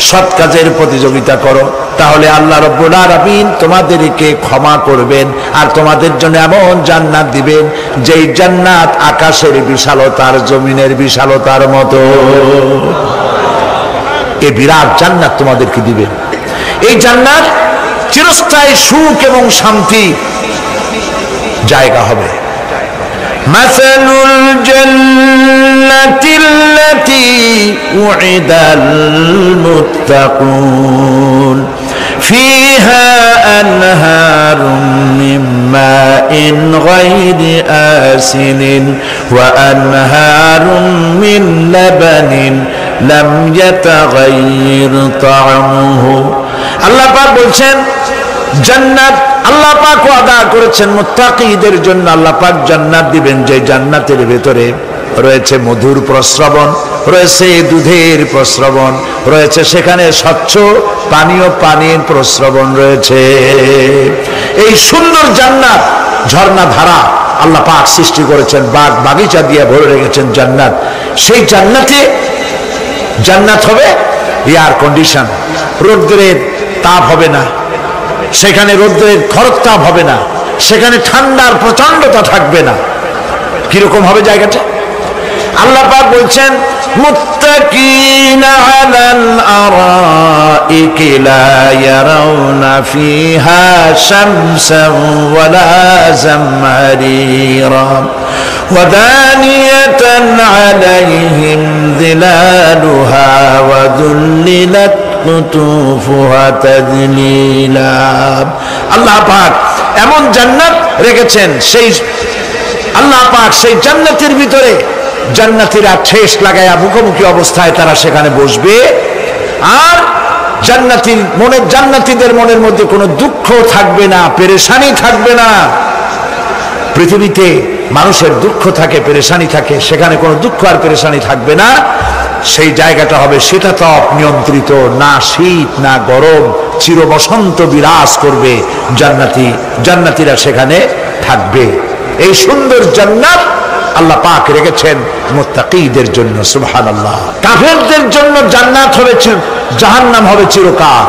[SPEAKER 3] সৎ কাজের প্রতিযোগিতা করো, তাহলে আল্লাহ রাব্বুল আলামিন তোমাদেরকে ক্ষমা করবেন আর তোমাদের জন্য এমন জান্নাত দিবেন যেই জান্নাত আকাশের বিশালতার জমিনের বিশালতার মতো। এই বিরাট জান্নাত তোমাদেরকে দিবেন। এই জান্নাত চিরস্থায়ী সুখ এবং শান্তি জায়গা হবে। মাসালুল জান্নাতিল্লাতী উইদাল মুত্তাকুন ফিহা আনহারুম মিন মাইন গায়রি আসিনিন ওয়া আনহারুম মিন লাবানিন লাম ইয়াতাগায়্যার তা'আমুহু। আল্লাহ পাক বলছেন জান্নাত আল্লাহ পাক ওয়াদা করেছেন মুত্তাকিদের জন্য। আল্লাহ পাক জান্নাত দিবেন যে জান্নাতের ভেতরে রয়েছে মধুর প্রস্রবণ, রয়েছে দুধের প্রস্রবণ, রয়েছে সেখানে স্বচ্ছ পানির প্রস্রবণ রয়েছে। এই সুন্দর জান্নাত ঝর্ণা ধারা আল্লাহ পাক সৃষ্টি করেছেন, বাগ বাগিচা দিয়ে ভরে রেখেছেন জান্নাত। সেই জান্নাত হবে এয়ার কন্ডিশন, রৌদ্রের তাপ হবে না সেখানে, রৌদ্রের খরতাপ হবে না সেখানে, ঠান্ডার প্রচন্ডতা থাকবে না। কিরকম হবে জায়গাটা? আল্লাহ পাক বলছেন মুত্তাকিনা আলাল আরাইকি লা ইয়ারাউনা ফিহা শামসান ওয়ালা জামহারিরা ওয়া দানিয়াতান আলাইহিম যিলালুহা ওয়া যুল্লিলাত কুতুফুহা তাযলিলা। আল্লাহ পাক এমন জান্নাত রেখেছেন, সেই আল্লাহ পাক সেই জান্নাতের ভিতরে জান্নাতীরা ঠেস লাগায়া মুখোমুখি অবস্থায় তারা সেখানে বসবে আর জান্নাতীদের মনের মধ্যে কোনো দুঃখ থাকবে না, পেরেশানি থাকবে না। পৃথিবীতে মানুষের দুঃখ থাকে, পেরেশানি থাকে, সেখানে কোনো দুঃখ আর পেরেশানি থাকবে না। সেই জায়গাটা হবে শীতাতপ নিয়ন্ত্রিত, না শীত না গরম, চির বসন্ত বিরাজ করবে। জান্নাতীরা সেখানে থাকবে। এই সুন্দর জান্নাত আল্লাহ পাক রেখেছেন মুত্তাকিদের জন্য। সুবহানাল্লাহ। কাফেরদের জন্য জান্নাত হবে, জাহান্নাম হবে চিরকাল।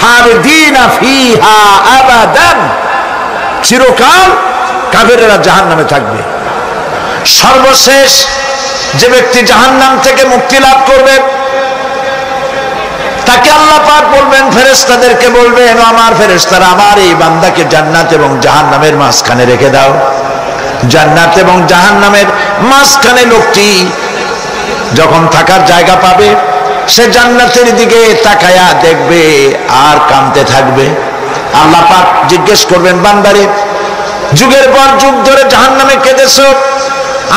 [SPEAKER 3] খালিদিনা ফিহা আবাদান, চিরকাল কাফেরেরা জাহান্নামে থাকবে। সর্বশেষ যে ব্যক্তি জাহান্নাম থেকে মুক্তি লাভ করবে তাকে আল্লাহ পাক বলবেন, ফেরেশতাদেরকে বলবেন, আমার ফেরেশতারা আমার এই বান্দাকে জান্নাত এবং জাহান্নামের মাঝখানে রেখে দাও। জান্নাত এবং জাহান্নামের মাঝখানে লোকটি যখন থাকার জায়গা পাবে সে জান্নাতের দিকে তাকায়া দেখবে আর কাঁদতে থাকবে। আল্লাহ পাক জিজ্ঞেস করবেন, বান্দারে যুগের পর যুগ ধরে জাহান্নামে কেঁদেছো,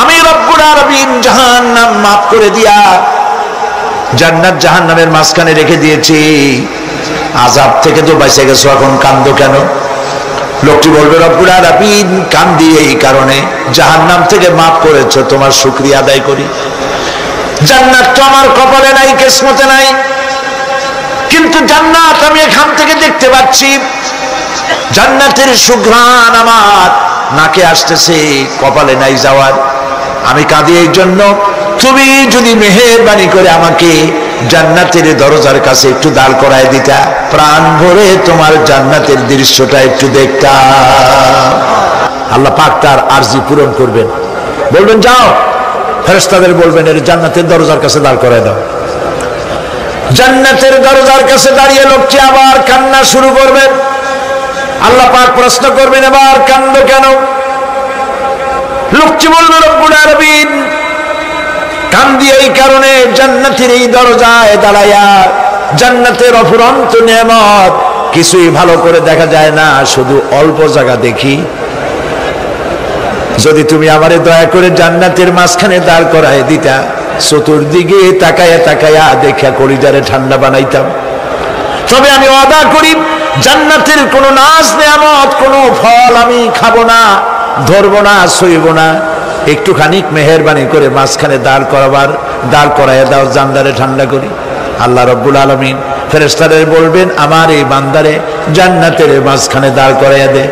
[SPEAKER 3] আমি রব্বুল আলামিন জাহান্নাম মাফ করে দিয়া জান্নাত জাহান্নামের মাঝখানে রেখে দিয়েছি, আযাব থেকে তো বেঁচে গেছো, এখন কান্দো কেন? লোকটি বলবে, রব্বুল আলামিন কান্দি এই কারণে, জাহান্নাম থেকে মাফ করেছো, তোমার শুকরিয়া আদায় করি। জান্নাত তো আমার কপালে নাই, কিসমতে নাই, কিন্তু জান্নাত আমি এখান থেকে দেখতে পাচ্ছি, জান্নাতের সুঘ্রাণ আমার নাকে আসতেছে, কপালে নাই যাওয়ার। আমি কাঁদি এই জন্য, তুমি যদি মেহেরবানি করে আমাকে জান্নাতের দরজার কাছে একটু দাঁড় করায় দিতা, প্রাণ ভরে তোমার জান্নাতের দৃশ্যটা একটু দেখতাম। আল্লাহ পাক তার আরজি পূরণ করবেন, বলবেন যাও ফেরেশতাদের বলবেন এর জান্নাতের দরজার কাছে দাঁড় করায় দাও। জান্নাতের দরজার কাছে দাঁড়িয়ে লোকটি আবার কান্না শুরু করবেন। আল্লাহ পাক প্রশ্ন করবেন এবার কান্দো কেন? লোকটি বলবে রব্বুল আলামিন কান্দি এই কারণে, জান্নাতের এই দরজায় দাঁড়াইয়া জান্নাতের অফুরন্ত নেয়ামত কিছুই ভালো করে দেখা যায় না, শুধু অল্প জায়গা দেখি। যদি তুমি আমারে দয়া করে জান্নাতের মাঝখানে দাঁড় করায় দিতা, চতুর্দিকে তাকায়া তাকায়া দেখা কলিজারে ঠান্ডা বানাইতাম। তবে আমি ওয়াদা করি জান্নাতের কোনো নাজ নেয়ামত, কোনো ফল আমি খাবো না, ধরবো না, সইব না। একটুখানি মেহেরবানি করে মাঝখানে দাঁড় করাইয়া দাও, জান্নারে ঠান্ডা করি। আল্লাহ রব্বুল আলামিন ফেরেশতাদের বলবেন আমার এই বান্দারে জান্নাতের মাঝখানে দাঁড় করাইয়া দে।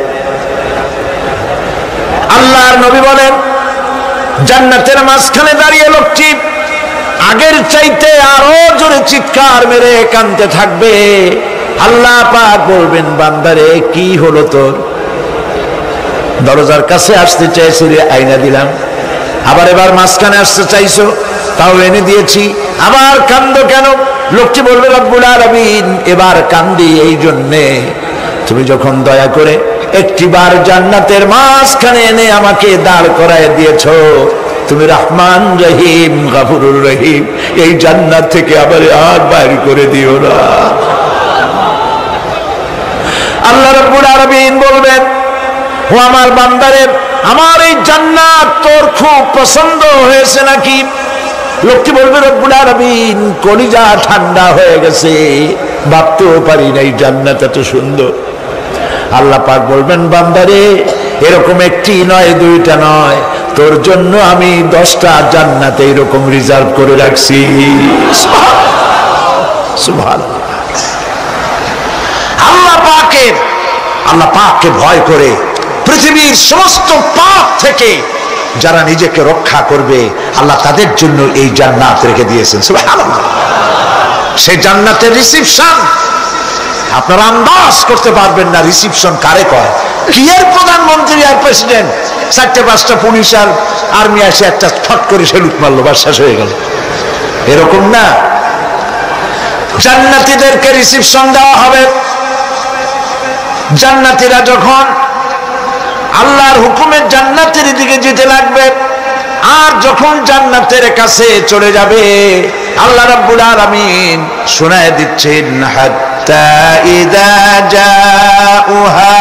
[SPEAKER 3] আল্লাহর নবী বলেন জান্নাতের মাঝখানে দাঁড়িয়ে লোকটি আগের চাইতে আরো জোরে চিৎকার মেরে কাঁদতে থাকবে। আল্লাহ পাক বলবেন বান্দারে কি হলো তোর? দরজার কাছে আসতে চাইছি রে, আইনা দিলাম। আবার এবার মাঝখানে আসতে চাইছো, তাও এনে দিয়েছি, আবার কান্দো কেন? লোকটি বলবে রব্বুল আলামিন এবার কান্দি এই জন্যে তুমি যখন দয়া করে একটিবার জান্নাতের মাঝখানে এনে আমাকে দাঁড় করায় দিয়েছো, তুমি রহমান রহিম গফুরুর রহিম, এই জান্নাত থেকে আবার আর বাইর করে দিও না। আল্লাহ রাব্বুল আলামিন বলবেন ও আমার বান্দারে আমার এই জান্নাত তোর খুব পছন্দ হয়েছে নাকি? লোকটি বলবে রব্বুল আলামিন কলিজা ঠান্ডা হয়ে গেছে, ভাবতেও পারি নাই জান্নাত এত সুন্দর। আল্লাহ পাক বলবেন বান্দারে এরকম একটি নয়, দুইটা নয়, তোর জন্য আমি 10টা জান্নাত এরকম রিজার্ভ করে রাখছি। সুবহানাল্লাহ। আল্লাহ পাককে ভয় করে পৃথিবীর সমস্ত পাপ থেকে যারা নিজেকে রক্ষা করবে আল্লাহ তাদের জন্য এই জান্নাত রেখে দিয়েছেন। সুবহানাল্লাহ। সেই জান্নাতের রিসিপশন আপনারা আন্দাজ করতে পারবেন না রিসিপশন কারে কয়। কি এর প্রধানমন্ত্রী আর প্রেসিডেন্ট 4-5টা পুলিশ আর আর্মি এসে একটা ফট করে সেলুট মারলো, বাস শেষ হয়ে গেল, এরকম না। জান্নাতীদেরকে রিসিপশন দেওয়া হবে। জান্নাতীরা যখন আল্লাহর হুকুমে জান্নাতের দিকে যেতে লাগবে, আর যখন জান্নাতের কাছে চলে যাবে আল্লাহ রাব্বুল আলামিন শোনায় দিচ্ছেন হাত্তা ইযা জাউহা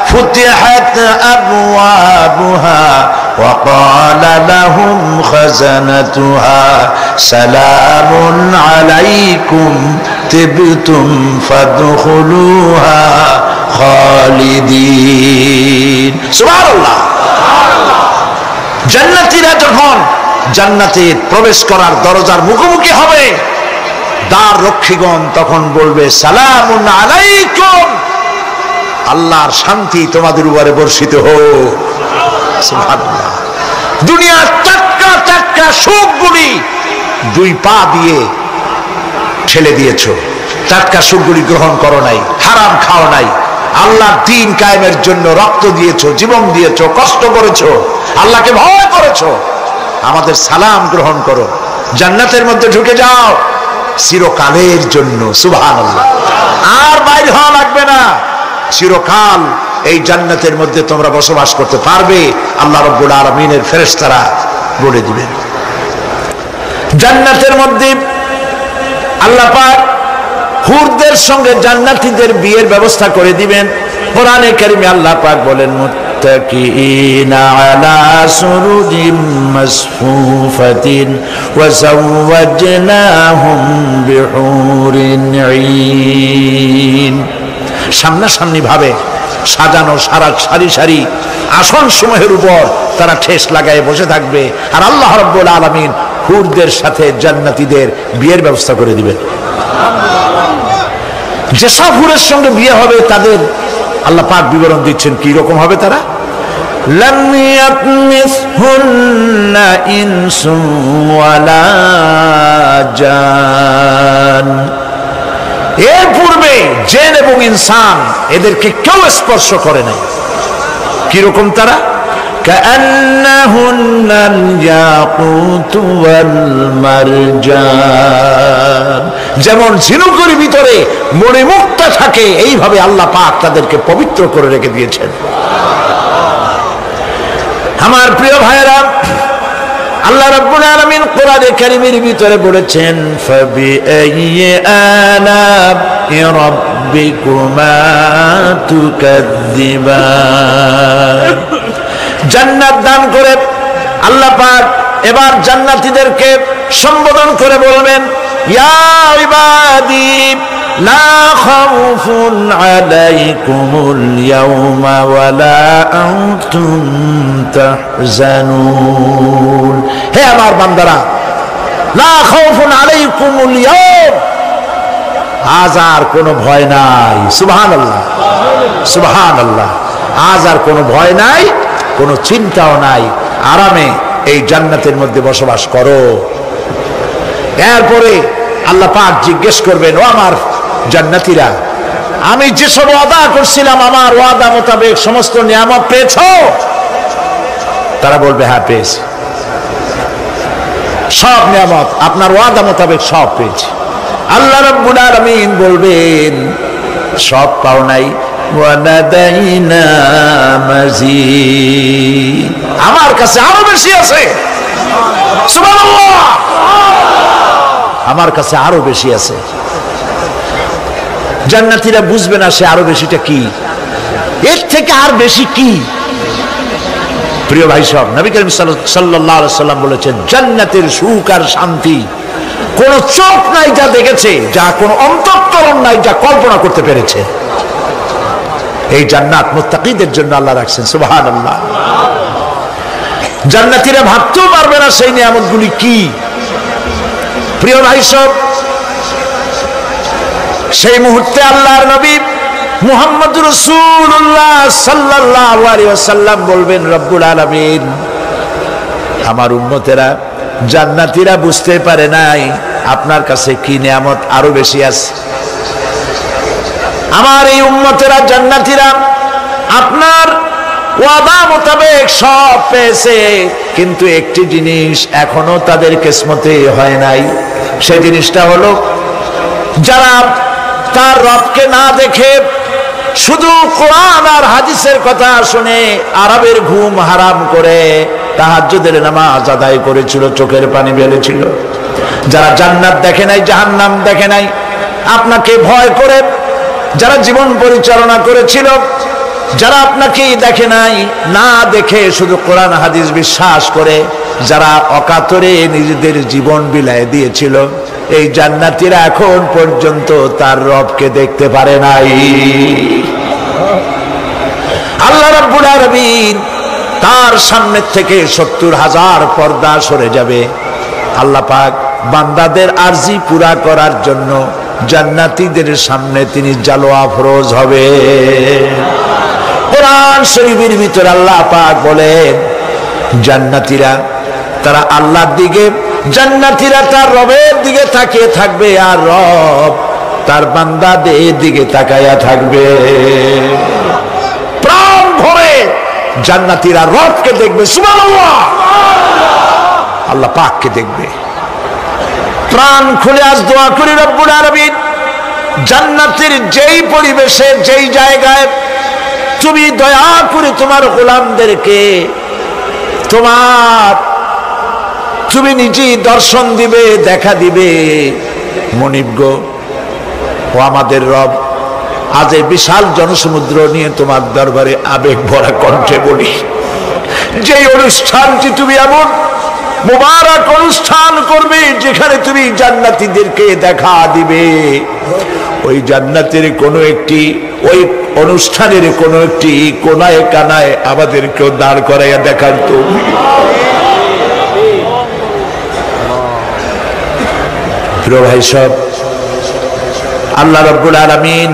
[SPEAKER 3] ফুতিহাত আবওয়াবুহা ওয়া ক্বালা লাহুম খাজানাতুহা সালামুন আলাইকুম তিবতুম ফাদখুলুহা খালিদিন। সুবহানাল্লাহ। জান্নাতীরা যখন জান্নাতে প্রবেশ করার দরজার মুখোমুখি হবে, দ্বার রক্ষীগণ তখন বলবে সালামুন আলাইকুম, আল্লাহর শান্তি তোমাদের উপরে বর্ষিত হোক। সুবহানাল্লাহ। দুনিয়ার টাটকা টাটকা সুখগুলি 2 পা দিয়ে ঠেলে দিয়েছো, টাটকা সুখগুলি গ্রহণ করো নাই, হারাম খাও নাই, আল্লাহর দ্বীন কায়েমের জন্য রক্ত দিয়েছো, জীবন দিয়েছো, কষ্ট করেছো, আল্লাহকে ভয় করেছো। আমাদের সালাম গ্রহণ করো, জান্নাতের মধ্যে ঢুকে যাও চিরকালের জন্য। সুবহানাল্লাহ। আর বাইরে হওয়া লাগবে না, চিরকাল এই জান্নাতের মধ্যে তোমরা বসবাস করতে পারবে, আল্লাহ রাব্বুল আলামিনের ফেরেশতারা বলে দিবেন। জান্নাতের মধ্যে আল্লাহ পাক হুরদের সঙ্গে জান্নাতীদের বিয়ের ব্যবস্থা করে দিবেন। কোরআনে কারিমে আল্লাহ পাক বলেন মুত্তাকিনা আলা সুরুজিম মাসফুফাতিন ওয়া যাওয়াজনাহুম বিহুরিন ঈন। সামনাসামনি ভাবে সাজানো সারি সারি আসন সমূহের উপর তারা ঠেস লাগায় বসে থাকবে, আর আল্লাহ রাব্বুল আলামিন হুরদের সাথে জান্নাতীদের বিয়ের ব্যবস্থা করে দিবেন। যেসব হুরের সঙ্গে বিয়ে হবে তাদের আল্লাহ পাক বিবরণ দিচ্ছেন কি রকম হবে তারা। লাম ইয়াতমিসহুন্না ইনসুন ওয়ালা জান। এর পূর্বে জিন এবং ইনসান এদেরকে কেউ স্পর্শ করে নাই। কিরকম তারা? কাআন্নাহুন্নাল ইয়াকুতু ওয়াল মারজান, যেমন ঝিনুকের ভিতরে মণিমুক্তা থাকে এইভাবে আল্লাহ পাক তাদেরকে পবিত্র করে রেখে দিয়েছেন। আমার প্রিয় ভাইরা, আল্লাহ রাব্বুল আলামিন কোরআনে কারীমের ভিতরে বলেছেন ফাবিআইয়ি আলা'i রাব্বিকুমা তুকাদ্দিবান। জান্নাত দান করে আল্লাহ পাক এবার জান্নাতীদেরকে সম্বোধন করে বলবেন, ইয়া ইবাদি লা খাউফুন আলাইকুমুল ইয়াওমা ওয়ালা আনতুম তাহজানুন। হে আমার বান্দারা, লা খাউফুন আলাইকুমুল ইয়াওম, আজ আর কোনো ভয় নাই। সুবহানাল্লাহ, সুবহানাল্লাহ। আজ আর কোনো ভয় নাই, কোনো চিন্তাও নাই, আরামে এই জান্নাতের মধ্যে বসবাস করো। এরপরে আল্লাহ পাক জিজ্ঞেস করবেন, ও আমার জান্নাতীরা, আমি যেসব ওয়াদা করছিলাম আমার ওয়াদা মোতাবেক সমস্ত নিয়ামত পেয়েছো? তারা বলবে হ্যাঁ পেয়েছি, সব নিয়ামত আপনার ওয়াদা মোতাবেক সব পেয়েছি। আল্লাহ রাব্বুল আলামিন বলবেন সব পাও নাই, ওয়ালাদাইনা মাজিদ, আমার কাছে আরো বেশি আছে। সুবহানাল্লাহ, আমার কাছে আরো বেশি আছে। জান্নাতীরা বুঝবে না সে আরো বেশিটা কি, এর থেকে আর বেশি কি। প্রিয় ভাই সব, নবী করিম সাল্লাল্লাহু আলাইহি সাল্লাম বলেছেন জান্নাতের সুখ আর শান্তি কোন চোখ নাই যা দেখেছে, যা কোন অন্তঃকরণ নাই যা কল্পনা করতে পেরেছে। এই জান্নাত মুত্তাকিদের জন্য আল্লাহ রাখছেন। সুবহানাল্লাহ। জান্নাতীরা ভাবতেও পারবে না সেই নিয়ামতগুলি কি। প্রিয় ভাই সব, সেই মুহূর্তে আল্লাহর নবী মুহাম্মদুর রাসূলুল্লাহ সাল্লাল্লাহু আলাইহি ওয়াসাল্লাম বলবেন, রব্বুল আলামিন, আমার উম্মতেরা জান্নাতীরা বুঝতে পারে নাই আপনার কাছে কি নিয়ামত আরো বেশি আছে। আমার এই উম্মতেরা জান্নাতীরা আপনার ওয়াদা মোতাবেক সব পেয়েছে, কিন্তু একটি জিনিস এখনো তাদের কিসমতে হয় নাই। সেই জিনিসটা হলো, যারা তার রবকে না দেখে শুধু কোরআন আর হাদিসের কথা শুনে আরবের ঘুম হারাম করে তাহাজ্জুদের নামাজ আদায় করেছিল, চোখের পানি ফেলেছিল, যারা জান্নাত দেখে নাই, জাহান্নাম দেখে নাই, আপনাকে ভয় করে যারা জীবন পরিচালনা করেছিল, যারা আপনাকে দেখে নাই, না দেখে শুধু কোরআন হাদিস বিশ্বাস করে যারা অকাতরে নিজেদের জীবন বিলায় দিয়েছিল, এই জান্নাতীরা এখন পর্যন্ত তার রবকে দেখতে পারে নাই। আল্লাহ রাব্বুল আলামিন তার সামনে থেকে ৭০,০০০ পর্দা সরে যাবে। আল্লাহ পাক বান্দাদের আরজি পুরা করার জন্য জান্নাতীদের সামনে তিনি জালোয়া ফরোজ হবে। কোরআন শরীফের ভিতরে আল্লাহ পাক বলেন, জান্নাতীরা তারা আল্লাহর দিকে, জান্নাতীরা তার রবের দিকে তাকিয়ে থাকবে, আর রব তার বান্দাদের দিকে তাকায়া থাকবে। প্রাণ ভরে জান্নাতীরা রবকে দেখবে। সুবহানাল্লাহ, আল্লাহ পাককে দেখবে। প্রাণ খুলে আজ দোয়া করি, রব্বুল আলামিন জান্নাতের যেই পরিবেশে, যেই জায়গায় তুমি দয়া করে তোমার গোলামদেরকে তুমি নিজেই দর্শন দিবে, দেখা দিবে। মনিব গো, ও আমাদের রব, আজ এই বিশাল জনসমুদ্র নিয়ে তোমার দরবারে আবেগ ভরা কণ্ঠে বলি, যে অনুষ্ঠানটি তুমি এমন মুবারক অনুষ্ঠান করবে যেখানে তুমি জান্নাতীদেরকে দেখা দিবে, ওই জান্নাতের কোনো একটি, ওই অনুষ্ঠানের কোনো একটি কোনায় কানায় আমাদেরকেও দাঁড় করাইয়া দেখান তো। প্রিয় ভাই সব, আল্লাহ রাব্বুল আলামিন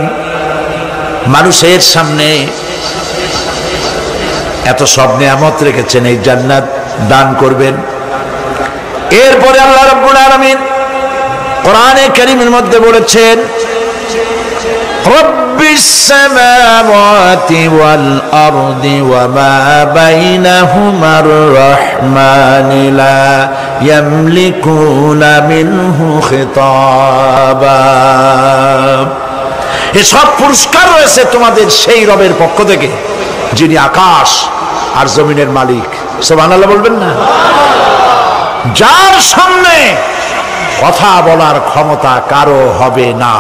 [SPEAKER 3] মানুষের সামনে এত সব নিয়ামত রেখেছেন, এই জান্নাত দান করবেন। এরপরে আল্লাহ রাব্বুল আলামিন কোরআনে কারীমের মধ্যে বলেছেন, রব্বিস সামাওয়াতি ওয়াল আরদি ওয়া মা বাইনাহুমার রাহমানি লা ইয়ামলিকুনা মিনহু খিতাবা। এসব পুরস্কার রয়েছে তোমাদের সেই রবের পক্ষ থেকে যিনি আকাশ আর জমিনের মালিক। সুবহানাল্লাহ বলবেন না? যার সামনে কথা বলার ক্ষমতা কারো হবে না।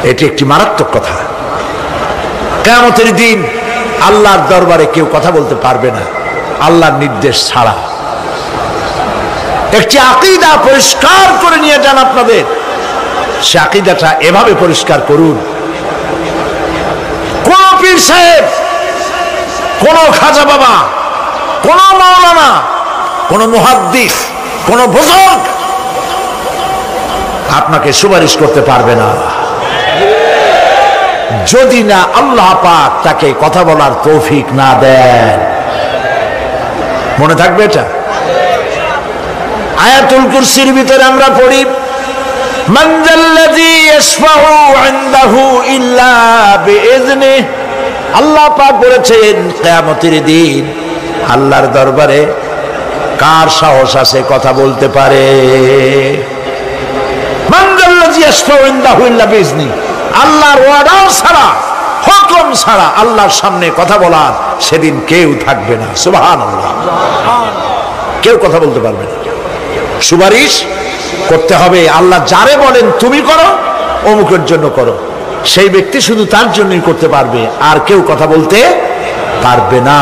[SPEAKER 3] এটি একটি মারাত্মক কথা। কিয়ামতের দিন আল্লাহর দরবারে কেউ কথা বলতে পারবে না আল্লাহর নির্দেশ ছাড়া। একটি আকীদা পরিষ্কার করে নিয়ে যান আপনাদের। সে আকীদাটা এভাবে পরিষ্কার করুন, কোন পীর সাহেব, কোন খাজা বাবা, কোন মাওলানা, কোন মুহাদ্দিস, কোন বুজুর্গ আপনাকে সুপারিশ করতে পারবে না যদি না আল্লাহ পাক তাকে কথা বলার তৌফিক না দেন। মনে থাকবে এটা। আয়াতুল কুরসির ভিতরে আমরা পড়ি, মান যাল্লাযী ইয়াশফাউ ইনদাহু ইল্লা বিইজনিহি। আল্লাহ পাক বলেছেন কিয়ামতের দিন আল্লাহর দরবারে কার সাহস আছে কথা বলতে পারে? মান যাল্লাযী ইয়াশফাউ ইনদাহু ইল্লা বিইজনিহি। আল্লাহর ওয়াদা ছাড়া, হুকুম ছাড়া আল্লাহর সামনে কথা বলার সেদিন কেউ থাকবে না। সুবহানাল্লাহ। কেউ কথা বলতে পারবে না। সুপারিশ করতে হবে আল্লাহ যারে বলেন তুমি করো, অমুকের জন্য করো, সেই ব্যক্তি শুধু তার জন্যই করতে পারবে, আর কেউ কথা বলতে পারবে না।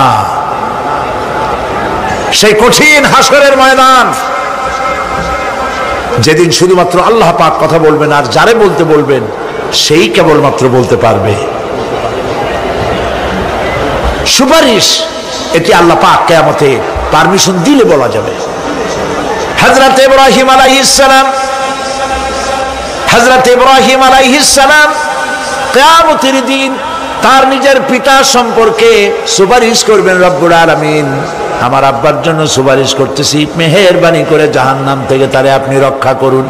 [SPEAKER 3] সেই কঠিন হাসরের ময়দান, যেদিন শুধুমাত্র আল্লাহ পাক কথা বলবেন, আর যারে বলতে বলবেন সেই কেবলমাত্র বলতে পারবে। সুপারিশ এটি আল্লাহ পাক কিয়ামতে পারমিশন দিলে বলা যাবে। হযরত ইব্রাহিম আলাইহিস সালাম কিয়ামতের দিন তার নিজের পিতা সম্পর্কে সুপারিশ করবেন। রব্বুল আলামিন, আমার আব্বার জন্য সুপারিশ করতেছি, মেহেরবানি করে জাহান্নাম থেকে তারে আপনি রক্ষা করুন।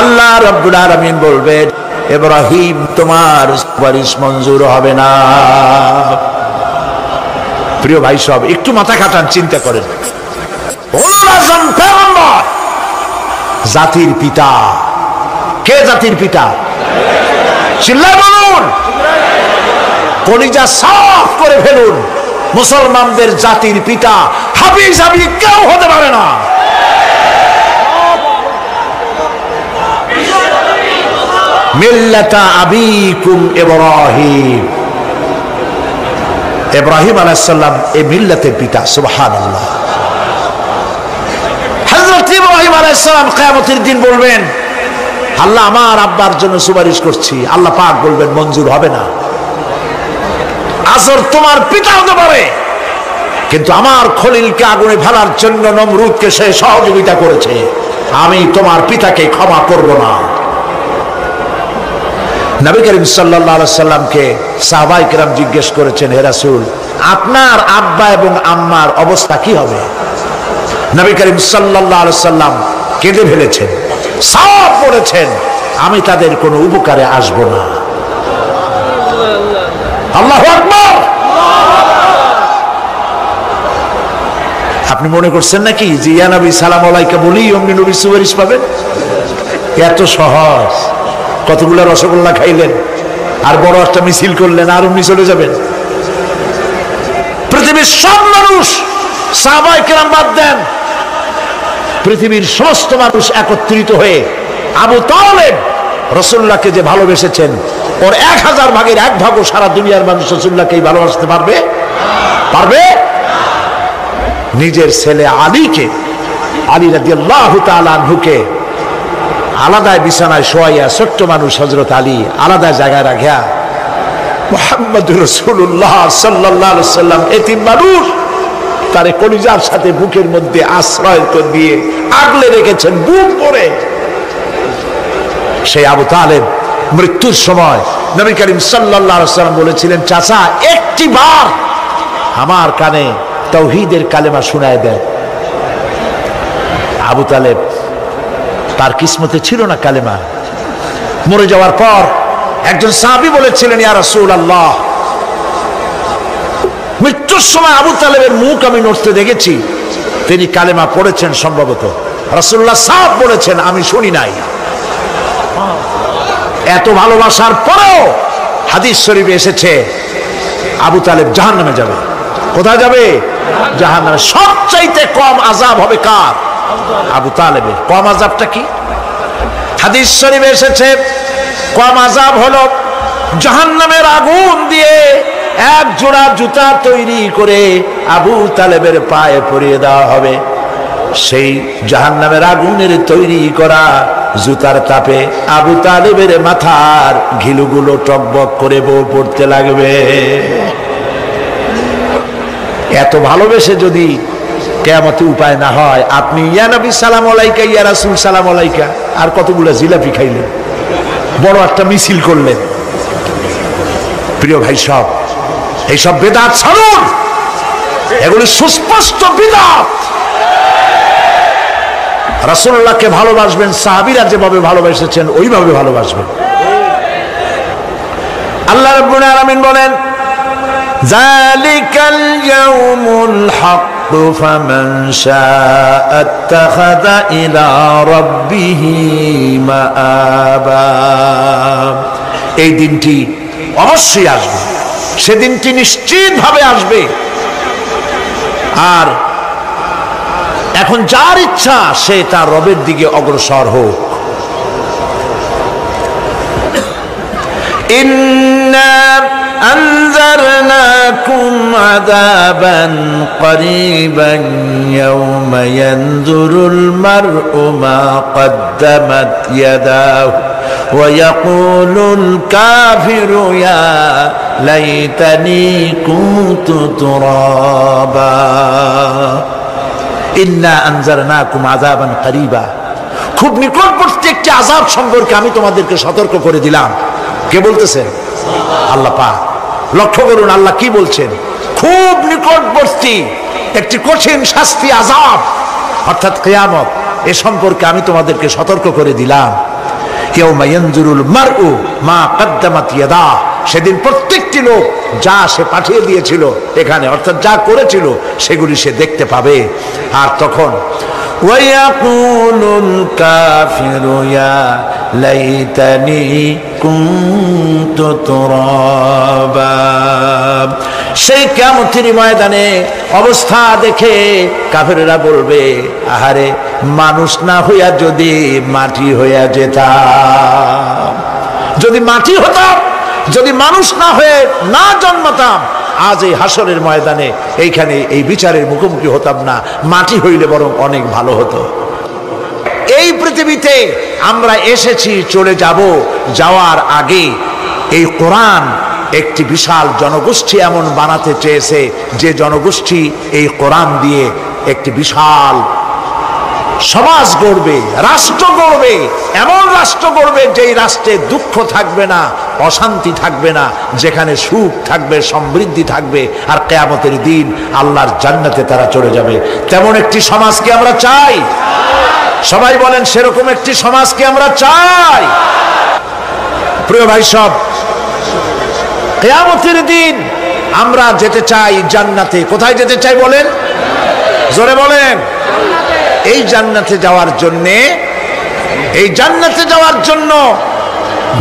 [SPEAKER 3] আল্লাহ রব্বুল আলামিন বলবেন, ইব্রাহিম তোমার সুপারিশ মঞ্জুর হবে না। প্রিয় ভাই সব, একটু মাথা খাটান, চিন্তা করেন। জাতির পিতা কে? জাতির পিতা চিল্লায় বলুন, কলিজা সাফ করে ফেলুন। মুসলমানদের জাতির পিতা হাফিজ হাবিব কেউ হতে পারে না। মিল্লাতা আবিকুম ইব্রাহিম। ইব্রাহিম আলাইহিস সালাম এই মিল্লাতের পিতা। সুবহানাল্লাহ। হযরত ইব্রাহিম আলাইহিস সালাম কিয়ামতের দিন বলবেন, আল্লাহ আমার আব্বার জন্য সুপারিশ করছি। আল্লাহ পাক বলবেন মঞ্জুর হবে না। আসর তোমার পিতা হতে পারে, কিন্তু আমার খলিলকে আগুনে ফেলার জন্য নমরুদকে সে সহযোগিতা করেছে, আমি তোমার পিতাকে ক্ষমা করব না। নবী করিম সাল্লাল্লাহু আলাইহি সাল্লামকে সাহাবায়ে কেরাম জিজ্ঞেস করেছেন, হে রাসূল, আপনার আব্বা এবং আম্মার অবস্থা কি হবে? নবী করিম সাল্লাল্লাহু আলাইহি সাল্লাম কেঁদে ফেলেছেন, সাফ বলেছেন, আমি তাদের কোনো উপকারে আসব না। আল্লাহু আকবার। আপনি মনে করছেন নাকি যে ইয়া নবী সালাম আলাইকা বলি অমনি নবী সুপারিশ পাবেন? এত সহজ। কতগুলো রসগোল্লা খাইলেন আর বড় একটা মিছিল করলেন আর অমনি চলে যাবেন? পৃথিবীর সব মানুষ, সাহাবায়ে কেরাম বাদ দেন, পৃথিবীর সমস্ত মানুষ একত্রিত হয়ে আবু তালেব রাসূলুল্লাহকে যে ভালোবেসেছেন, ওর 1000 ভাগের 1 ভাগও সারা দুনিয়ার মানুষ রাসূলুল্লাহকেই ভালোবাসতে পারবে? পারবে? নিজের ছেলে আলীকে, আলী রাদিয়াল্লাহু তাআলা আনহুকে আলাদা বিছানায় শোয়াইয়া, ছোট্ট মানুষ হযরত আলী আলাদা জায়গায় রাখিয়া মুহাম্মদুর রাসূলুল্লাহ সাল্লাল্লাহু আলাইহি সাল্লাম এতিম মানুষ তারে কলিজার সাথে বুকের মধ্যে আশ্রয় দিয়ে আগলে রেখেছেন বুক ভরে। সেই আবু তালেব মৃত্যুর সময় নবী করিম সাল্লাল্লাহু আলাইহি ওয়াসাল্লাম বলেছিলেন, চাচা একটি বার আমার কানে তাওহীদের কালেমা শোনায় দেন। আবু তালেব তার কিসমতে ছিল না কালেমা। মরে যাওয়ার পর একজন সাহাবী বলেছিলেন, ইয়া রাসূলুল্লাহ, মৃত্যুর সময় আবু তালেবের মুখ আমি নড়তে দেখেছি, তিনি কালেমা পড়েছেন সম্ভবত। রাসূলুল্লাহ সাফ বলেছেন, আমি শুনি নাই। এত ভালোবাসার পরেও হাদিস শরীফে এসেছে আবু তালেব জাহান্নামে যাবে। কোথায় যাবে? জাহান্নামে। সবচাইতে কম আযাব হবে কার? আবু তালেবের। কম আযাবটা কি? হাদিস শরীফে এসেছে কম আযাব হলো জাহান্নামের আগুন দিয়ে এক জোড়া জুতা তৈরি করে আবু তালেবের পায়ে পরিয়ে দেওয়া হবে। সেই জাহান্নামের আগুনের তৈরি করা জুতার তাপে আবু তালেবের মাথার ঘিলুগুলো টকবক করে বউ পড়তে লাগবে। এত ভালোবেসে যদি কিয়ামতে উপায় না হয়, আপনি ইয়া নবী সালাম আলাইকা, ইয়া রাসূল সালাম আলাইকা, আর কতগুলো জিলাপি খাইলেন, বড় একটা মিছিল করলেন। প্রিয় ভাই সব, এইসব বেদাত ছাড়ুন, এগুলি সুস্পষ্ট বিদআত। রাসূলুল্লাহকে ভালোবাসবেন, সাহাবীরা যেভাবে ভালোবেসেছেন ওইভাবে ভালোবাসবেন। আল্লাহ রাব্বুল আলামিন বলেন, যালিকাল ইয়াউমুল হক ফামান শাআ আত্তাখাযা ইলা রাব্বিহি মাআবা। এই দিনটি অবশ্যই আসবে, সেদিনটি নিশ্চিতভাবে আসবে। আর এখন যার ইচ্ছা সে তার রবের দিকে অগ্রসর হোক। ইন্না আনজারনাকুম আযাবান করিবান ইয়াওমা ইয়ানজুরুল মার'উ মা কদ্দামাত ইয়াদাহু ওয়া ইয়াকুলুল কাফিরু ইয়া লাইতানি কুনতু তুরাবা। ইন্না আনজারনাকুম আযাবান করিবা, খুব নিকটবর্তী একটি আযাব সম্পর্কে আমি তোমাদেরকে সতর্ক করে দিলাম। কে বলতেছেন? আল্লাহ পাক। লক্ষ্য করুন আল্লাহ কি বলছেন, খুব নিকটবর্তী একটি কঠিন শাস্তি, আযাব অর্থাৎ কিয়ামত, এ সম্পর্কে আমি তোমাদেরকে সতর্ক করে দিলাম। ইয়াউমা ইয়ানজুরুল মার'উ মা কদ্দামাত ইয়াদাহু, সেদিন প্রত্যেকটি লোক যা সে পাঠিয়ে দিয়েছিল এখানে, অর্থাৎ যা করেছিল সেগুলি সে দেখতে পাবে। আর তখন ওয়ায়াকুলুল কাফিরু ইয়া লাইতানি কুনতু তুরাবা। সেই কিয়ামতের ময়দানে অবস্থা দেখে কাফেররা বলবে, আহারে মানুষ না হইয়া যদি মাটি হইয়া যেতাম, যদি মাটি হতাম, যদি মানুষ না হয়ে না জন্মাতাম, আজ এই হাসরের ময়দানে এইখানে এই বিচারের মুখোমুখি হতাম না, মাটি হইলে বরং অনেক ভালো হতো। এই পৃথিবীতে আমরা এসেছি, চলে যাব, যাওয়ার আগে এই কোরআন একটি বিশাল জনগোষ্ঠী এমন বানাতে চেয়েছে যে জনগোষ্ঠী এই কোরআন দিয়ে একটি বিশাল সমাজ গড়বে, রাষ্ট্র গড়বে, এমন রাষ্ট্র গড়বে যেই রাষ্ট্রে দুঃখ থাকবে না, অশান্তি থাকবে না, যেখানে সুখ থাকবে, সমৃদ্ধি থাকবে, আর কিয়ামতের দিন আল্লাহর জান্নাতে তারা চলে যাবে। তেমন একটি সমাজকে আমরা চাই। সবাই বলেন, সেরকম একটি সমাজকে আমরা চাই। প্রিয় ভাই সব, কিয়ামতের দিন আমরা যেতে চাই জান্নাতে। কোথায় যেতে চাই বলেন? জোরে বলেন। এই জান্নাতে যাওয়ার জন্যে, এই জান্নাতে যাওয়ার জন্য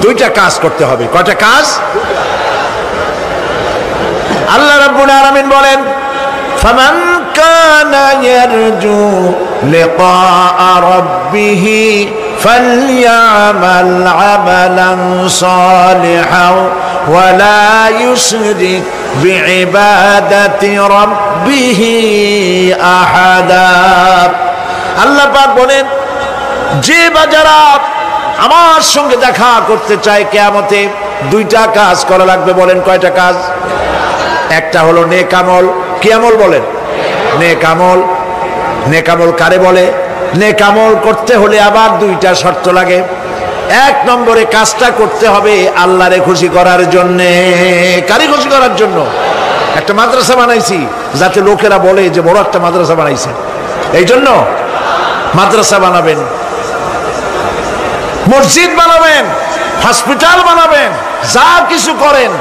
[SPEAKER 3] দুইটা কাজ করতে হবে। কয়টা কাজ? আল্লাহ রাব্বুল আলামিন বলেন, ফামান কানা ইয়ারজু লিকা রাব্বিহি ফালইয়ামাল আমালান সালিহান ওয়া লা ইউশরিক বিইবাদাতি রাব্বিহি আহাদা। আল্লাহ পাক বলেন, যে বাজারা আমার সঙ্গে দেখা করতে চায় কিয়ামতে, দুইটা কাজ করা লাগবে। বলেন কয়টা কাজ? একটা হলো নেক আমল। কি আমল বলেন? নেক আমল। নেক আমল কারে বলে? নেক আমল করতে হলে আবার দুইটা শর্ত লাগে। এক নম্বরে কাজটা করতে হবে আল্লাহরে খুশি করার জন্য। কারে খুশি করার জন্য? একটা মাদ্রাসা বানাইছি যাতে লোকেরা বলে যে বড় একটা মাদ্রাসা বানাইছে, এই জন্য মাদ্রাসা বানাবেন, মসজিদ বানাবেন, হসপিটাল বানাবেন, যা কিছু করেন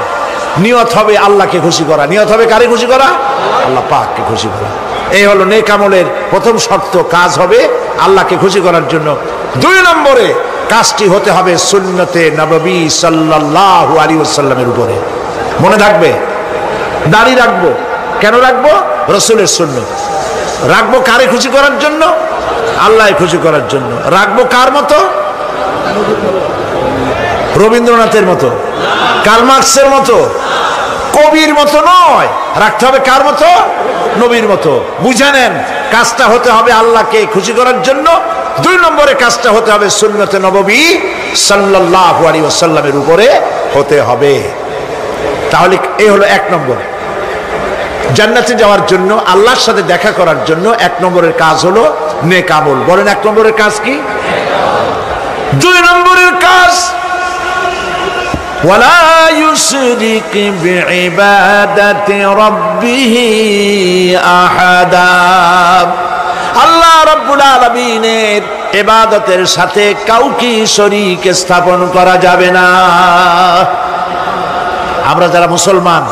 [SPEAKER 3] নিয়ত হবে আল্লাহকে খুশি করা। নিয়ত হবে কারে খুশি করা? আল্লাহ পাককে খুশি করা। এই হলো নেক আমলের প্রথম শর্ত, কাজ হবে আল্লাহকে খুশি করার জন্য। 2 নম্বরে কাজটি হতে হবে সুন্নতে নববী সাল্লাল্লাহু আলাইহি ওয়াসাল্লামের উপরে। মনে থাকবে, দাড়ি রাখবো, কেন রাখবো? রাসূলের সুন্নত। রাখবো কারে খুশি করার জন্য? আল্লাহকে খুশি করার জন্য। রাখবো কার মতো? রবীন্দ্রনাথের মতো, কার্ল মার্কসের মতো, কবির মতো নয়। রাখতে হবে কার মতো? নবীর মতো। বুঝে নেন, কাজটা হতে হবে আল্লাহকে খুশি করার জন্য। 2 নম্বরে কাজটা হতে হবে সুন্নতে নববী সাল্লাল্লাহু আলাইহি ওয়াসাল্লামের উপরে হতে হবে। তাহলে এই হলো 1 নম্বর। জান্নাতে যাওয়ার জন্য, আল্লাহর সাথে দেখা করার জন্য 1 নম্বরের কাজ হলো নেক আমল। বলেন 1 নম্বরের কাজ কি? 2 নম্বরের কাজ ওয়ালা ইউশরিক বিইবাদাতি রাব্বিহি আহাদা। আল্লাহ রাব্বুল আলামিনের ইবাদতের সাথে কাউকে শরীক স্থাপন করা যাবে না। আমরা যারা মুসলমান,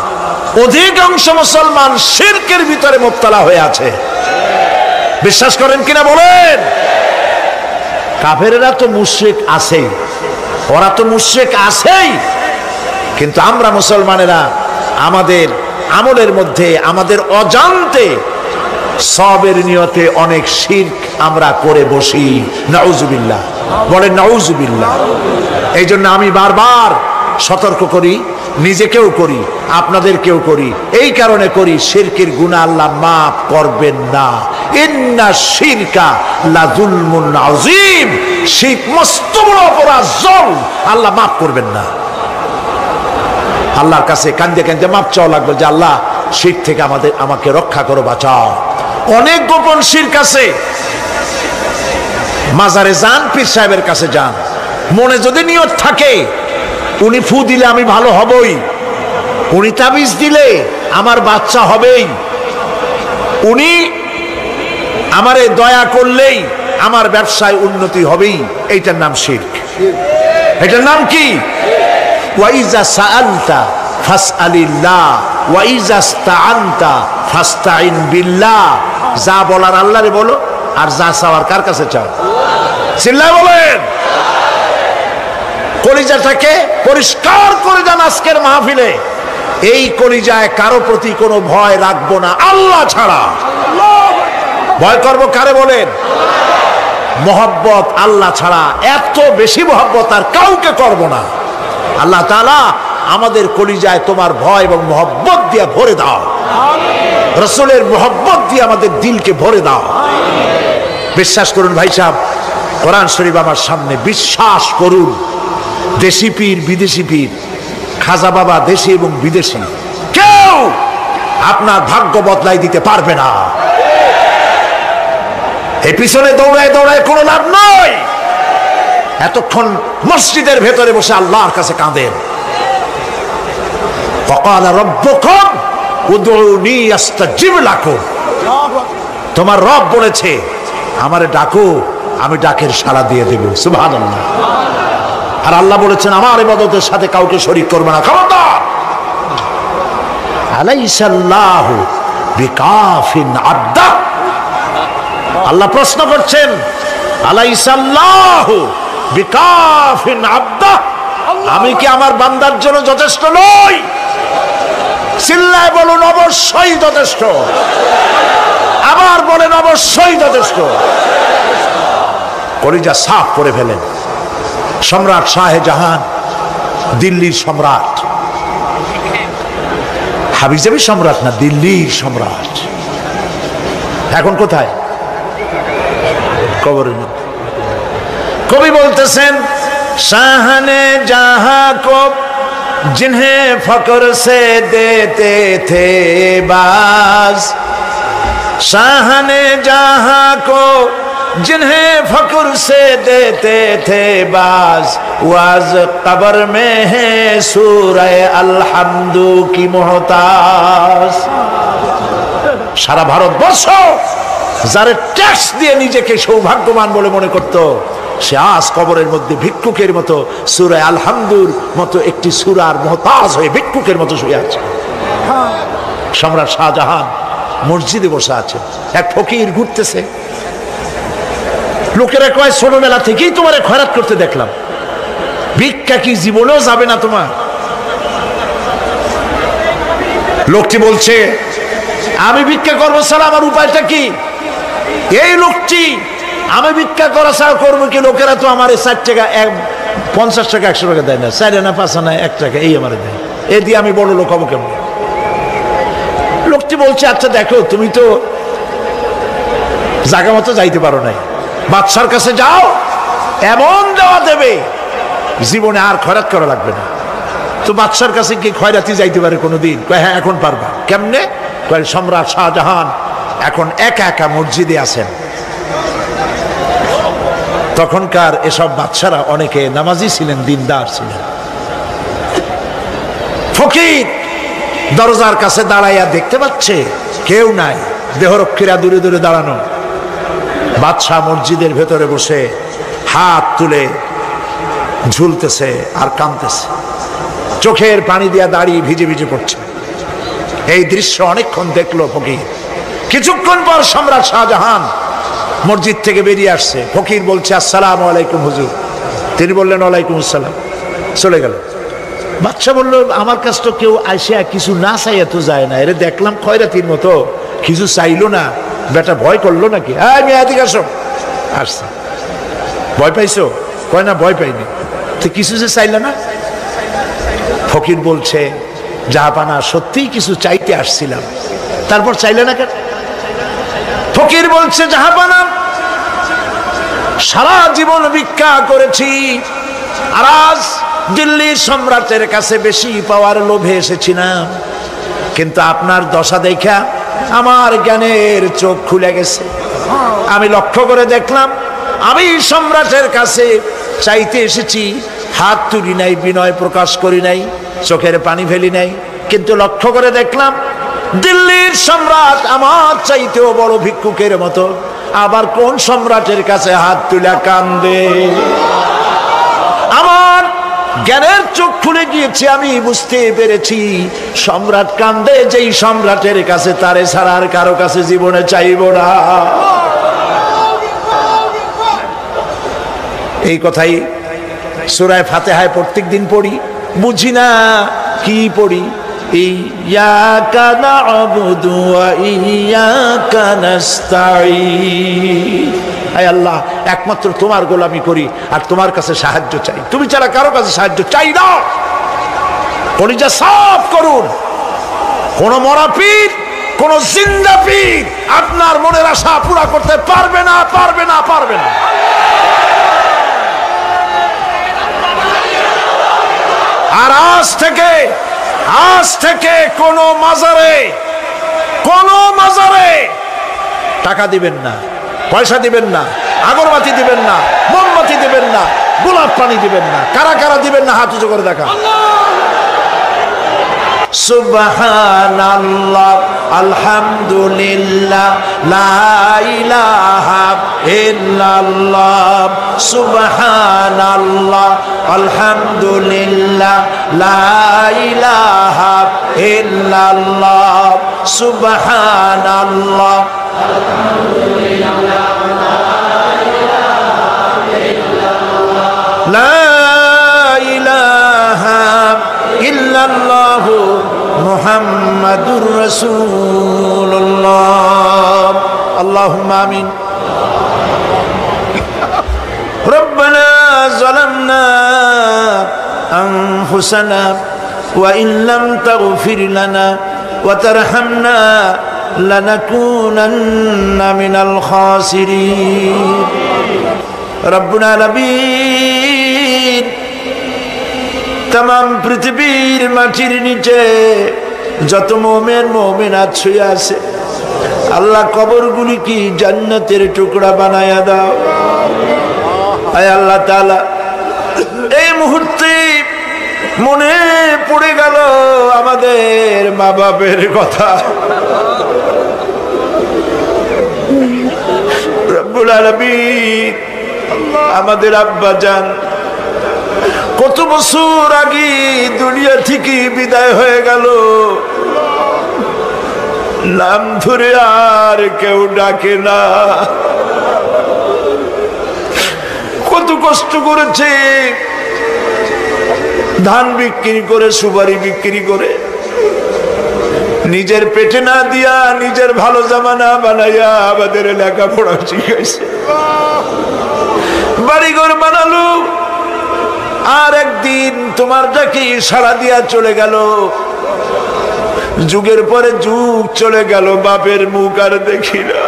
[SPEAKER 3] অধিকাংশ মুসলমান শিরকের ভিতরে মুবতালা হয়ে আছে। বিশ্বাস করেন কিনা বলেন? কাফেরেরা তো মুশরিক আছেই, ওরা তো মুশরিক আছেই, কিন্তু আমরা মুসলমানেরা আমাদের আমলের মধ্যে আমাদের অজান্তে সবের নিয়তে অনেক শিরক আমরা করে বসি। নাউজুবিল্লাহ, বলেন নাউজুবিল্লাহ। এই জন্য আমি বারবার সতর্ক করি, নিজেকেও করি, আপনাদেরকেও করি। এই কারণে করি, শিরকের গুনাহ আল্লাহ মাফ করবেন না। ইন্না শিরকা লাযুলমুন আযীম। শিরক মস্ত বড় অপরাধ, জুলম, আল্লাহ মাফ করবেন না। আল্লাহর কাছে কাঁদতে কাঁদতে মাফ চাওয়া লাগবে যে আল্লাহ শিরক থেকে আমাকে রক্ষা করো, বাঁচাও। অনেক গোপন শিরক আছে। মাজারে যান, পীর সাহেবের কাছে যান, মনে যদি নিয়ত থাকে উনি ফু দিলে আমি ভালো হবই, উনি তাবিজ দিলে আমার বাচ্চা হবেই, উনি আমারে দয়া করলেই আমার ব্যবসায় উন্নতি হবেই, এইটার নাম শিরক। এটার নাম কি? ওয়াইজা সাআলতা ফাসআলিল্লাহ ওয়াইজা ইসতাআনতা ফাসতাইন বিল্লাহ। যা বলার আল্লাহরে বলো, আর যা চাওয়ার কার কাছে চাও? চিল্লায় বলেন। কলিজাটাকে পরিষ্কার করে যান আজকের মাহফিলে। এই কলিজায় কারো প্রতি কোনো ভয় রাখবো না আল্লাহ ছাড়া। ভয় করবো কারে বলেন? মহব্বত আল্লাহ ছাড়া, এত বেশি মহব্বত আর কাউকে করব না। আল্লাহ তাআলা আমাদের কলিজায় তোমার ভয় এবং মহব্বত দিয়ে ভরে দাও। রাসূলের মহব্বত দিয়ে আমাদের দিলকে ভরে দাও। বিশ্বাস করুন ভাই সাহেব, কোরআন শরীফ আমার সামনে, বিশ্বাস করুন, দেশি পীর বিদেশি পীর, খাজা বাবা দেশি এবং বিদেশি, কেউ আপনার ভাগ্য বদলাই দিতে পারবে না। এই পিছনে দৌড়ায় দৌড়ায় কোনো লাভ নয়। এতক্ষণ মসজিদের ভেতরে বসে আল্লাহর কাছে কাঁদেন। ওয়াকালা রাব্বুকুম উদউনি আস্তাজিব লাকুম। তোমার রব বলেছে আমারে ডাকো, আমি ডাকের সাড়া দিয়ে দেব। সুবহানাল্লাহ। আর আল্লাহ বলেছেন আমার ইবাদতের সাথে কাউকে শরীক করবে না। খবরদার। আলাইসাল্লাহু বিকাফিন আবদা। আল্লাহ প্রশ্ন করছেন, আলাইসাল্লাহু বিকাফিন আবদা, আমি কি আমার বান্দার জন্য যথেষ্ট নই? চিল্লায় বলুন অবশ্যই যথেষ্ট। আবার বলেন অবশ্যই যথেষ্ট। কলিজা সাফ করে ফেলেন। সম্রাট শাহজাহান, দিল্লির সম্রাট, হাবিজাবি সম্রাট না, দিল্লির সম্রাট। এখন কোথায়? কবরের মধ্যে। কবি বলতেছেন, শাহনে জাহাঁ কো जिन्हें फकर से देते थे बाज, शाहने जहां को जिन्हें फक्र से देते थे बाज वाज कब्र में है सूरह अलहम्दु की मोहताज। সারা ভারতবর্ষ যারা ট্যাক্স দিয়ে নিজেকে সৌভাগ্যবান বলে মনে করত, সে আজ কবরের মধ্যে ভিক্ষুকের মতো সূরা আলহামদুর মতো একটি সূরার মুহতাজ হয়ে ভিক্ষুকের মতো শুয়ে আছে। সম্রাট শাহজাহান মসজিদে বসে আছে, এক ফকির ঘুরতেছে। লোকেরা কয় ছোটবেলা থেকেই তোমার খয়রাত করতে দেখলাম, ভিক্ষা কি জীবনেও যাবে না তোমার? লোকটি বলছে আমি ভিক্ষা করবো ছাড়া আমার উপায়টা কি? এই লোকটি আমি ভিক্ষা করা ছাড়া করবো কি? লোকেরা তো আমার 60 টাকা 50 টাকা 100 টাকা দেয় না, 4 আনা 5 আনা 1 টাকা এই আমার দেয়, এ দিয়ে আমি বড় লোক হবো কেমন? লোকটি বলছে আচ্ছা দেখো, তুমি তো জায়গা মতো যাইতে পারো নাই, বাদশার কাছে যাও, এমন দেওয়া দেবে জীবনে আর খয়রাত করা লাগবে না। তো বাদশার কাছে কি খয়রাতি যাইতে পারে কোনোদিন? কয় হ্যাঁ এখন পারবা। কেমনে? কয় সম্রাট শাহজাহান এখন একা একা মসজিদে আছেন। তখনকার এসব বাদশারা অনেকে নামাজি ছিলেন, দিনদার ছিলেন। ফকির দরজার কাছে দাঁড়াইয়া দেখতে পাচ্ছে কেউ নাই, দেহরক্ষীরা দূরে দূরে দাঁড়ানো। বাদশাহ মসজিদের ভেতরে বসে হাত তুলে ঝুলতেছে আর কাঁদতেছে, চোখের পানি দিয়া দাঁড়িয়ে ভিজে ভিজে পড়ছে। এই দৃশ্য অনেকক্ষণ দেখলো ফকির। কিছুক্ষণ পর সম্রাট শাহজাহান মসজিদ থেকে বেরিয়ে আসছে। ফকির বলছে আসসালামু আলাইকুম হুজুর। তিনি বললেন ওয়ালাইকুম আসসালাম, চলে গেল। বাদশা বলল আমার কাছে তো কেউ আইসা কিছু না চাইয়া তো যায় না, এরে দেখলাম খয়রাতির মতো কিছু চাইলো না, বেটা ভয় করলো নাকি? হ্যাঁ আমি এদিকে আসো। আসছে। ভয় পাইছো? কয় না ভয় পাইনি। তো কিছু যে চাইলে না? ফকির বলছে জাহাপানা সত্যিই কিছু চাইতে আসছিলাম। তারপর চাইলে না কেন? ফকির বলছে জাহাপানা সারা জীবন ভিক্ষা করেছি, আর আজ দিল্লির সম্রাটের কাছে বেশি পাওয়ার লোভে এসেছিলাম, কিন্তু আপনার দশা দেখা আমার জ্ঞানের চোখ খুলে গেছে। আমি লক্ষ্য করে দেখলাম আমি সম্রাটের কাছে চাইতে এসেছি, হাত তুলি নাই, বিনয় প্রকাশ করি নাই, চোখের পানি ফেলি নাই, কিন্তু লক্ষ্য করে দেখলাম দিল্লির সম্রাট আমার চাইতেও বড় ভিক্ষুকের মতো। আবার কোন সম্রাটের কাছে হাত তুলে কান্দে? আমার জ্ঞানের চোখ খুলে গিয়েছে, আমি বুঝতে পেরেছি সম্রাট কান্দে যেই সম্রাটের কাছে, তারে ছাড়া আর কারো কাছে জীবনে চাইব না। এই কথাই সূরা ফাতিহায় প্রত্যেক দিন পড়ি, বুঝি না কি পড়ি। ইয়াকা না'বুদু ওয়া ইয়াকা নাস্তাঈন। আয় আল্লাহ, একমাত্র তোমার গোলামি করি আর তোমার কাছে সাহায্য চাই, তুমি ছাড়া কারো কাছে সাহায্য চাই না। কলিজা সাফ করুন। কোন মরা পীর, কোন জিন্দা পীর আপনার মনের আশা পুরা করতে পারবে না, পারবে না, পারবে না। আর আজ থেকে কোন মাজারে টাকা দিবেন না, পয়সা দিবেন না, আগরবাতি দিবেন না, মোমবাতি দিবেন না, গোলাপ পানি দিবেন না। কারা কারা দিবেন না হাত উঁচু করে দেখা। সুবহানাল্লাহ, আলহামদুলিল্লাহ, লা ইলাহা ইল্লাল্লাহ। সুবহানাল্লাহ, আলহামদুলিল্লাহ, লা ইলাহা ইল্লাল্লাহ। সুবহানাল্লাহ, লা ইলাহা ইল্লাল্লাহ, মুহাম্মাদুর রাসূলুল্লাহ। আল্লাহুম্মা আমিন। রব্বানা যালামনা আনফুসানা ওয়া ইন লাম তাগফির লানা ওয়া তারহামনা লানাকুনান্না মিনাল খাসিরিন। রব্বুল আলামিন, तमाम পৃথিবীর মাটির নিচে যত মুমিন মুমিনাত শুয়ে আছে আল্লাহ কবরগুলি কি জান্নাতের টুকরা বানায়া দাও। আয় আল্লাহ তাআলা, এই মুহূর্তে মনে পড়ে গেল আমাদের মা বাপের কথা। রব্বুল আলামিন, আমাদের আব্বা জান কত বছর আগে দুনিয়া থেকে বিদায় হয়ে গেল, নাম ধরে আর কেউ ডাকে না। কত কষ্ট করেছে, ধান বিক্রি করে, সুপারি বিক্রি করে, নিজের পেটে না দিয়া নিজের ভালো জামা না বানাইয়া আমাদের লেখাপড়া শিখাইছে, বাড়িঘর বানালো। আর একদিন তোমার ডাকে সাড়া দিয়া চলে গেল। যুগের পরে যুগ চলে গেল, বাপের মুখ আর দেখি না।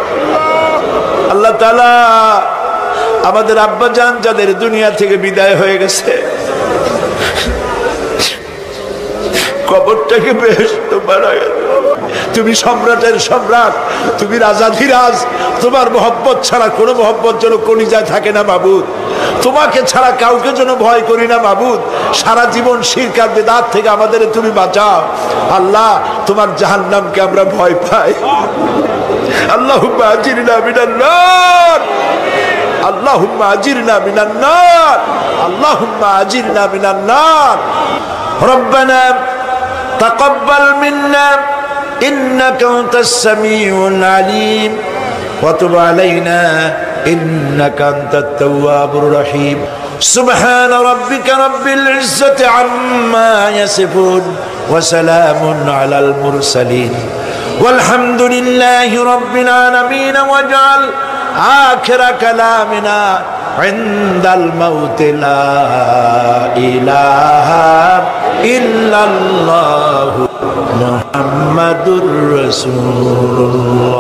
[SPEAKER 3] আল্লাহ তাআলা আমাদের আব্বা জান যাদের দুনিয়া থেকে বিদায় হয়ে গেছে, কবরটাকে বেহেশত বানায়। তুমি সম্রাটের সম্রাট, তুমি রাজাধিরাজ, তোমার মহব্বত ছাড়া কোনো মহব্বত যেন কলিজায় থাকে না মাবুদ। তোমাকে ছাড়া কাউকে যেন ভয় করি না মাবুদ। সারা জীবন শিরক আর বিদআত থেকে আমাদের তুমি বাঁচাও আল্লাহ। তোমার জাহান্নামকে আমরা ভয় পাই। আল্লাহুম্মা আজিরনা মিনান নার, আল্লাহুম্মা আজিরনা মিনান নার, আল্লাহুম্মা আজিরনা মিনান নার। রব্বানা তাকাব্বাল মিন্না ইন্নাকা আনতাস সামিউল আলিম ওয়া তুব আলাইনা ইন্নাকা আনতাত তাওয়াবুর রহিম। সুবহান রাব্বিকা রাব্বিল ইজ্জাতি আম্মা ইয়াসিফুন ওয়া সালামুন আলাল মুরসালিন ওয়ালহামদুলিল্লাহি রাব্বিল আলামিন। ওয়াজআল আখিরা কালামিনা ইনদাল মাউত লা ইলাহা ইল্লাল্লাহু মুহাম্মাদুর রাসূলুল্লাহ।